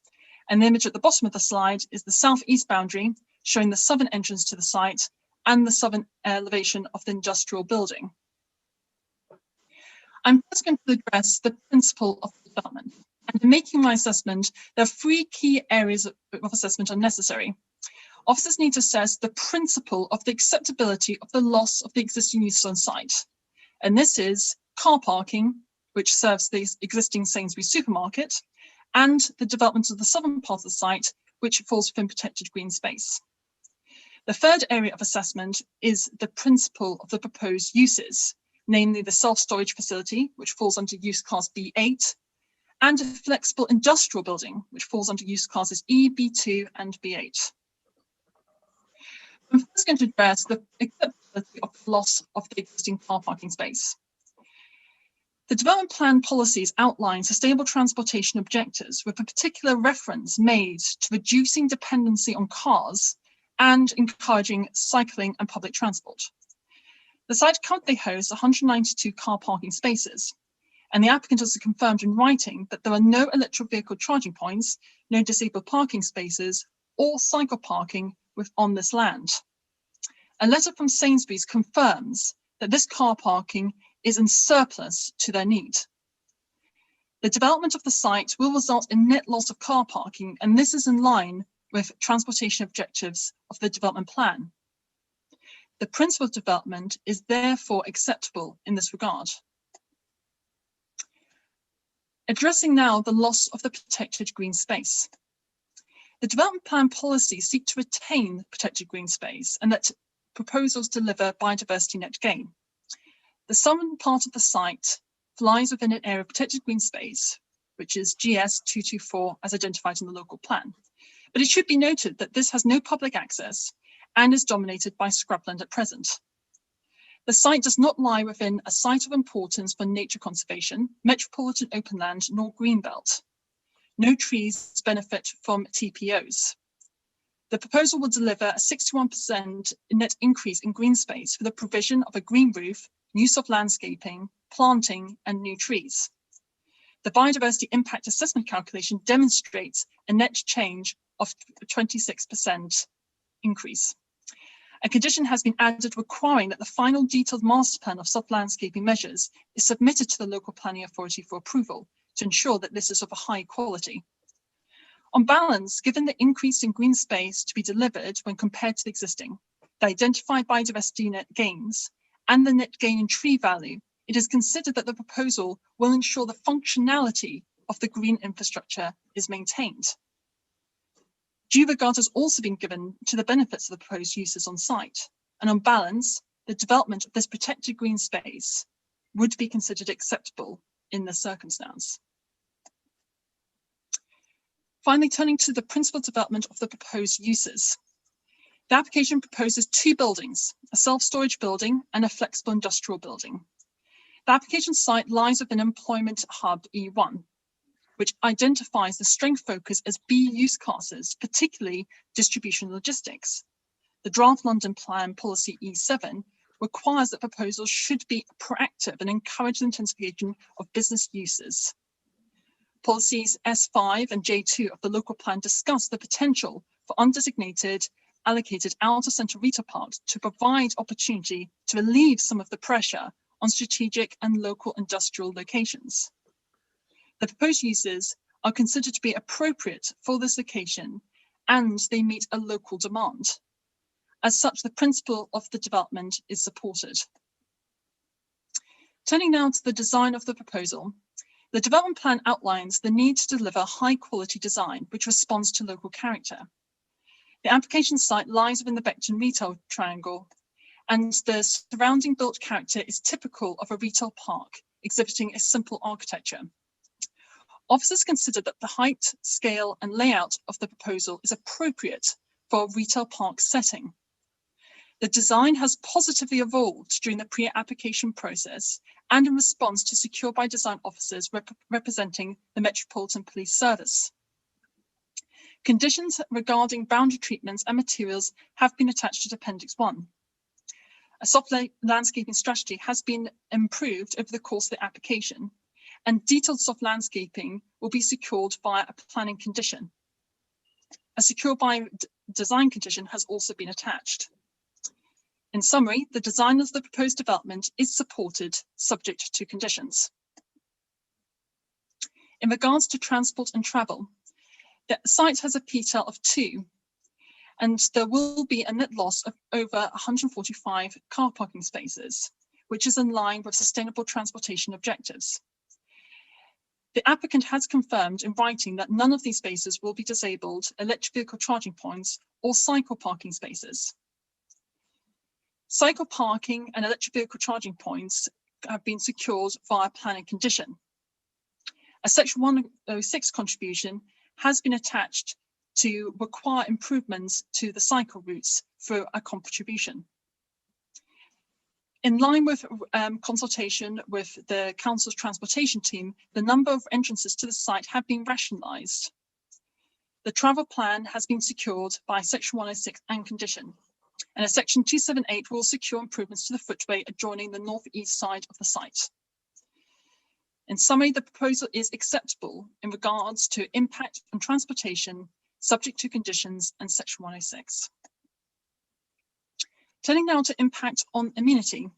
And the image at the bottom of the slide is the southeast boundary, showing the southern entrance to the site and the southern elevation of the industrial building. I'm first going to address the principle of development. And in making my assessment, there are 3 key areas of assessment are necessary. Officers need to assess the principle of the acceptability of the loss of the existing use on site. And this is car parking, which serves the existing Sainsbury's supermarket, and the development of the southern part of the site, which falls within protected green space. The third area of assessment is the principle of the proposed uses, namely the self-storage facility, which falls under use class B8, and a flexible industrial building, which falls under use classes E, B2 and B8. I'm first going to address the acceptability of the loss of the existing car parking space. The development plan policies outline sustainable transportation objectives with a particular reference made to reducing dependency on cars and encouraging cycling and public transport. The site currently hosts 192 car parking spaces, and the applicant has confirmed in writing that there are no electric vehicle charging points, no disabled parking spaces, or cycle parking on this land. A letter from Sainsbury's confirms that this car parking is in surplus to their need. The development of the site will result in net loss of car parking, and this is in line with transportation objectives of the development plan. The principle of development is therefore acceptable in this regard. Addressing now the loss of the protected green space. The development plan policies seek to retain protected green space and that proposals deliver biodiversity net gain. The southern part of the site lies within an area of protected green space, which is GS 224 as identified in the local plan. But it should be noted that this has no public access and is dominated by scrubland at present. The site does not lie within a site of importance for nature conservation, metropolitan open land, nor greenbelt. No trees benefit from TPOs. The proposal will deliver a 61% net increase in green space for the provision of a green roof, use of landscaping, planting, and new trees. The biodiversity impact assessment calculation demonstrates a net change of 26% increase. A condition has been added requiring that the final detailed master plan of soft landscaping measures is submitted to the local planning authority for approval to ensure that this is of a high quality. On balance, given the increase in green space to be delivered when compared to the existing, the identified biodiversity net gains, and the net gain in tree value, it is considered that the proposal will ensure the functionality of the green infrastructure is maintained. Due regard has also been given to the benefits of the proposed uses on site, and on balance, the development of this protected green space would be considered acceptable in this circumstance. Finally, turning to the principal development of the proposed uses. The application proposes two buildings, a self-storage building and a flexible industrial building. The application site lies within Employment Hub E1, which identifies the strength focus as B use classes, particularly distribution logistics. The draft London Plan Policy E7 requires that proposals should be proactive and encourage the intensification of business uses. Policies S5 and J2 of the local plan discuss the potential for undesignated, allocated out-of-centre retail parks to provide opportunity to relieve some of the pressure on strategic and local industrial locations. The proposed uses are considered to be appropriate for this location and they meet a local demand. As such, the principle of the development is supported. Turning now to the design of the proposal, the development plan outlines the need to deliver high quality design which responds to local character. The application site lies within the Belcher retail triangle, and the surrounding built character is typical of a retail park, exhibiting a simple architecture. Officers consider that the height, scale, and layout of the proposal is appropriate for a retail park setting. The design has positively evolved during the pre-application process and in response to Secure by Design officers representing the Metropolitan Police Service. Conditions regarding boundary treatments and materials have been attached to Appendix 1. A soft landscaping strategy has been improved over the course of the application, and detailed soft landscaping will be secured via a planning condition. A Secure by Design condition has also been attached. In summary, the design of the proposed development is supported subject to conditions. In regards to transport and travel, the site has a PTEL of 2, and there will be a net loss of over 145 car parking spaces, which is in line with sustainable transportation objectives. The applicant has confirmed in writing that none of these spaces will be disabled electric vehicle charging points or cycle parking spaces. Cycle parking and electric vehicle charging points have been secured via planning condition. A Section 106 contribution has been attached to require improvements to the cycle routes through a contribution. In line with consultation with the Council's transportation team, the number of entrances to the site have been rationalised. The travel plan has been secured by Section 106 and condition, and a Section 278 will secure improvements to the footway adjoining the north-east side of the site. In summary, the proposal is acceptable in regards to impact on transportation, subject to conditions and Section 106. Turning now to impact on amenity,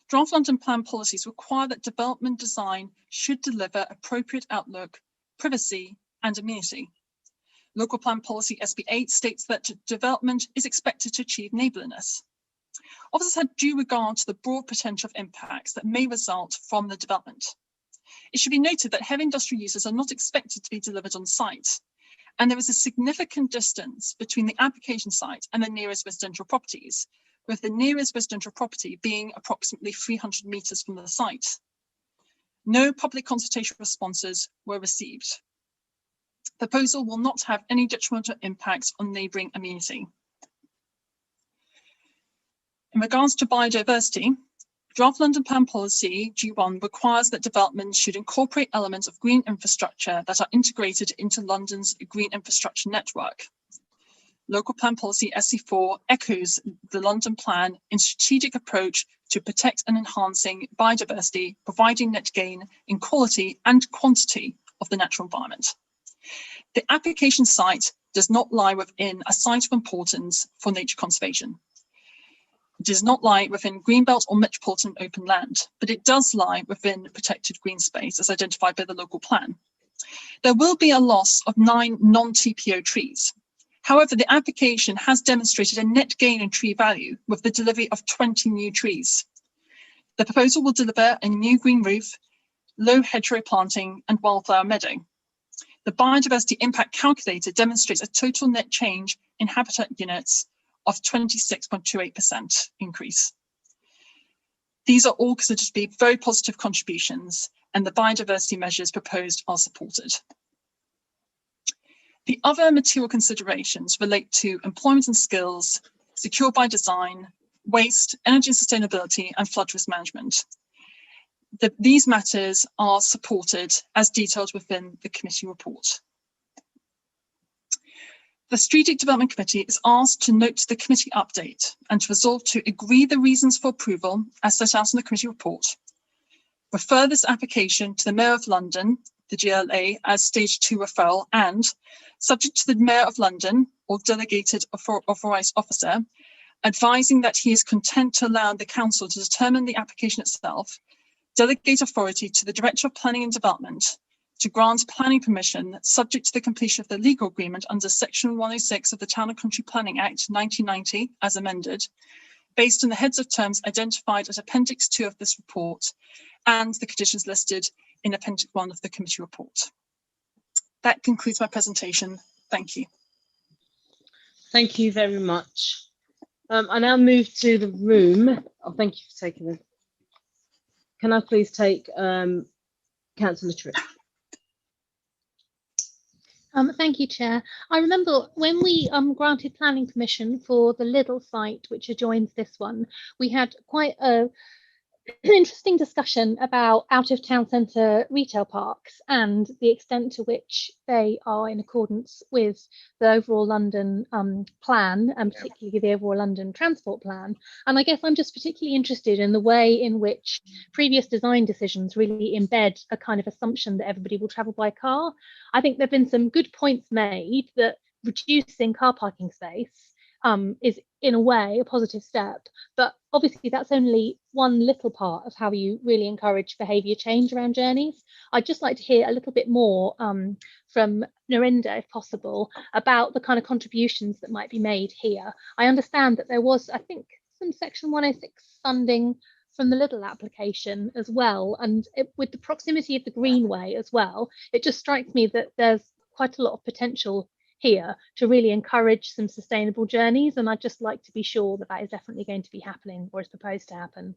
draft London Plan policies require that development design should deliver appropriate outlook, privacy and amenity. Local Plan Policy SB8 states that development is expected to achieve neighbourliness. Officers had due regard to the broad potential of impacts that may result from the development. It should be noted that heavy industrial uses are not expected to be delivered on site, and there is a significant distance between the application site and the nearest residential properties, with the nearest residential property being approximately 300 metres from the site. No public consultation responses were received. The proposal will not have any detrimental impacts on neighbouring amenity. In regards to biodiversity, draft London Plan Policy G1 requires that development should incorporate elements of green infrastructure that are integrated into London's green infrastructure network. Local Plan Policy SC4 echoes the London Plan in strategic approach to protect and enhancing biodiversity, providing net gain in quality and quantity of the natural environment. The application site does not lie within a site of importance for nature conservation. It does not lie within greenbelt or metropolitan open land, but it does lie within protected green space as identified by the local plan. There will be a loss of 9 non-TPO trees. However, the application has demonstrated a net gain in tree value with the delivery of 20 new trees. The proposal will deliver a new green roof, low hedgerow planting and wildflower meadow. The biodiversity impact calculator demonstrates a total net change in habitat units of 26.28% increase. These are all considered to be very positive contributions, and the biodiversity measures proposed are supported. The other material considerations relate to employment and skills, secure by design, waste, energy and sustainability, and flood risk management. These matters are supported as detailed within the committee report. The Strategic Development Committee is asked to note the committee update and to resolve to agree the reasons for approval as set out in the committee report, refer this application to the Mayor of London, the GLA, as Stage 2 referral, and, subject to the Mayor of London or delegated authorised officer, advising that he is content to allow the Council to determine the application itself, delegate authority to the Director of Planning and Development to grant planning permission subject to the completion of the legal agreement under Section 106 of the Town and Country Planning Act 1990 as amended, based on the heads of terms identified as Appendix 2 of this report and the conditions listed in Appendix 1 of the committee report. That concludes my presentation. Thank you.
Thank you very much. I now move to the room. Oh, thank you for taking it. Can I please take Councillor Tripp?
Thank you, Chair. I remember when we granted planning permission for the Lidl site, which adjoins this one, we had quite an interesting discussion about out-of-town centre retail parks and the extent to which they are in accordance with the overall London plan, and particularly the overall London transport plan. And I guess I'm just particularly interested in the way in which previous design decisions really embed a kind of assumption that everybody will travel by car. I think there have been some good points made that reducing car parking space is in a way a positive step, but obviously that's only one little part of how you really encourage behaviour change around journeys. I'd just like to hear a little bit more from Narinda, if possible, about the kind of contributions that might be made here. I understand that there was, I think, some Section 106 funding from the Lidl application as well, and with the proximity of the Greenway as well, it just strikes me that there's quite a lot of potential here to really encourage some sustainable journeys, and I'd just like to be sure that that is definitely going to be happening or is proposed to happen.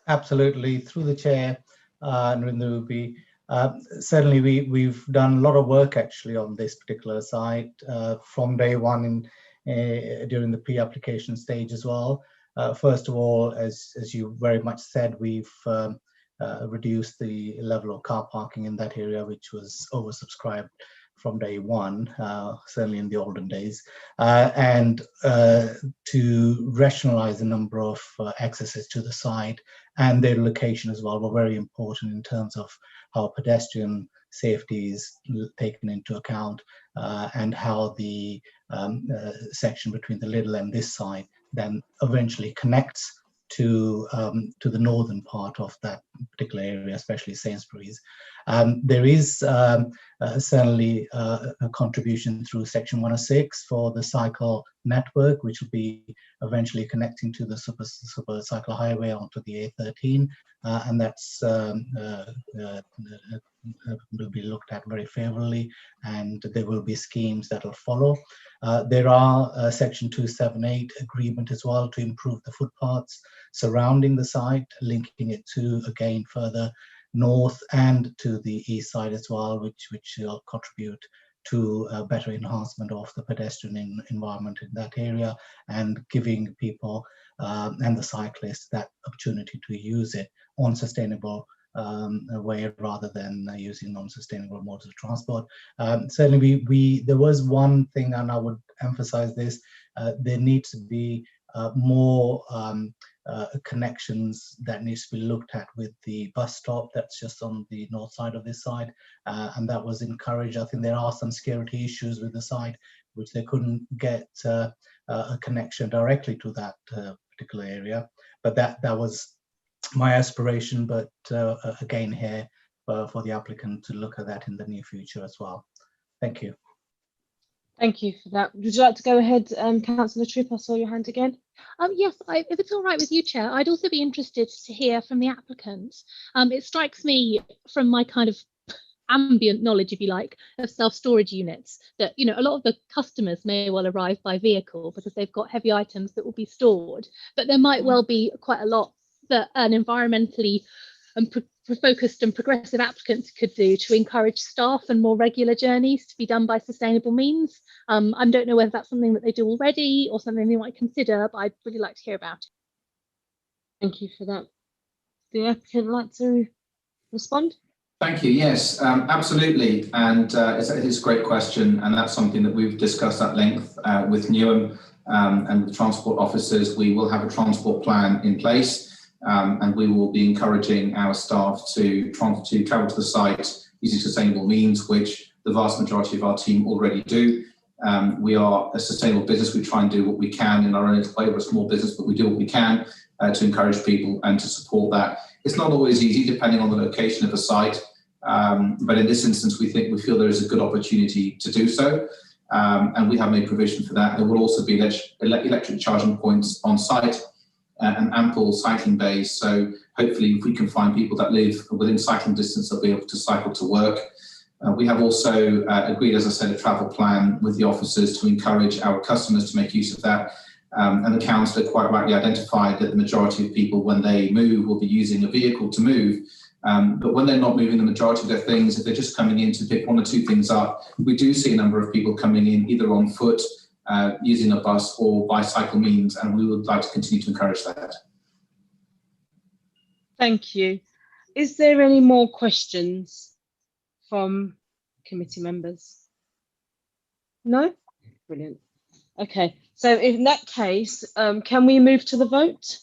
Absolutely, through the chair, Narinda Ruby. Certainly we've done a lot of work actually on this particular site from day one during the pre-application stage as well. First of all, as you very much said, we've reduced the level of car parking in that area, which was oversubscribed from day one, certainly in the olden days, and to rationalize the number of accesses to the site and their location as well were very important in terms of how pedestrian safety is taken into account, and how the section between the Lidl and this site then eventually connects to the northern part of that particular area, especially Sainsbury's. There is certainly a contribution through Section 106 for the cycle network, which will be eventually connecting to the super cycle highway onto the A13, and that's will be looked at very favorably, and there will be schemes that will follow. There are Section 278 agreement as well to improve the footpaths surrounding the site, linking it to, again, further north and to the east side as well, which will contribute to a better enhancement of the pedestrian environment in that area, and giving people and the cyclists that opportunity to use it on sustainable way rather than using non-sustainable modes of transport. Certainly there was one thing, and I would emphasize this, there needs to be more connections that needs to be looked at with the bus stop that's just on the north side of this side, and that was encouraged. I think there are some security issues with the site, which they couldn't get a connection directly to that particular area, but that was my aspiration. But again here, for the applicant to look at that in the near future as well. Thank you.
Thank you for that. Would you like to go ahead, Councillor Tripp? I saw your hand again.
Yes, if it's all right with you, Chair, I'd also be interested to hear from the applicant. It strikes me from my kind of ambient knowledge, if you like, of self-storage units that, you know, a lot of the customers may well arrive by vehicle because they've got heavy items that will be stored, but there might well be quite a lot that an environmentally focused and progressive applicants could do to encourage staff and more regular journeys to be done by sustainable means. I don't know whether that's something that they do already or something they might consider, but I'd really like to hear about it.
Thank you for that. The applicant like to respond?
Thank you. Yes, absolutely. And it's a great question. And that's something that we've discussed at length with Newham and with transport officers. We will have a transport plan in place. And we will be encouraging our staff to travel to the site using sustainable means, which the vast majority of our team already do. We are a sustainable business. We try and do what we can in our own way. We're a small business, but we do what we can to encourage people and to support that. It's not always easy, depending on the location of a site. But in this instance, we feel there is a good opportunity to do so. And we have made provision for that. There will also be electric charging points on site. And ample cycling bays. So hopefully if we can find people that live within cycling distance, they'll be able to cycle to work. We have also agreed, as I said, a travel plan with the officers to encourage our customers to make use of that. And the councillor quite rightly identified that the majority of people, when they move, will be using a vehicle to move. But when they're not moving the majority of their things, if they're just coming in to pick one or two things up, we do see a number of people coming in either on foot, using a bus or bicycle means, and we would like to continue to encourage that.
Thank you. Is there any more questions from committee members? No? Brilliant. Okay, so in that case, can we move to the vote?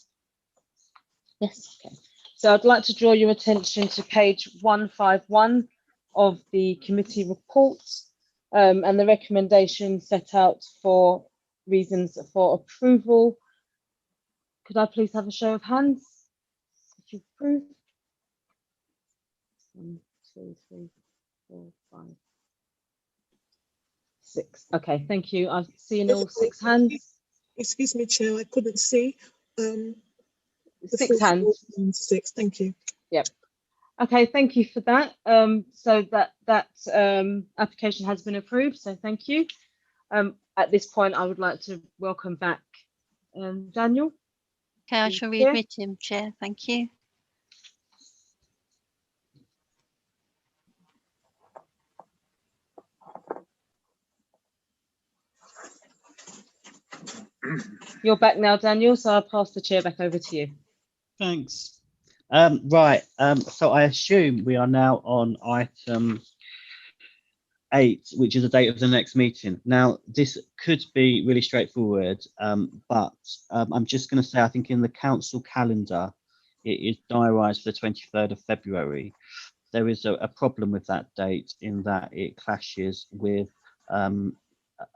Yes. Okay. So I'd like to draw your attention to page 151 of the committee report. And the recommendation set out for reasons for approval. Could I please have a show of hands if you approve? 1, 2, 3, 4, 5, 6. Okay, thank you. I've seen all 6 hands.
Excuse me, Chair, I couldn't see.
6 hands.
6, thank you.
Yep. Okay, thank you for that. So that application has been approved, so thank you. At this point, I would like to welcome back Daniel.
Okay, I shall readmit him, Chair. Thank you.
You're back now, Daniel, so I'll pass the chair back over to you.
Thanks. Right, so I assume we are now on item 8, which is the date of the next meeting. Now, this could be really straightforward, but I'm just going to say, I think in the council calendar, it is diarised for the 23rd of February. There is a problem with that date in that it clashes with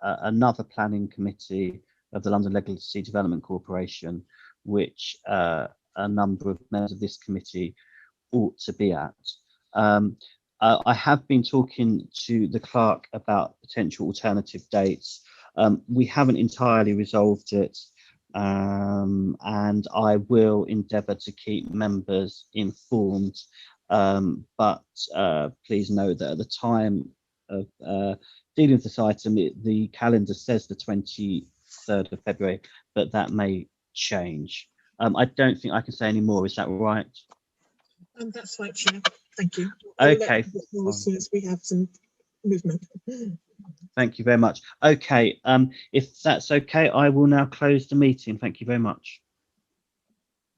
another planning committee of the London Legacy Development Corporation, which a number of members of this committee ought to be at. I have been talking to the clerk about potential alternative dates. We haven't entirely resolved it, and I will endeavour to keep members informed, but please note that at the time of dealing with this item, the calendar says the 23rd of February, but that may change. I don't think I can say any more. Is that right?
That's right, Chair. Thank you.
Okay.
As soon as we have some movement.
Thank you very much. Okay, if that's okay, I will now close the meeting. Thank you very much.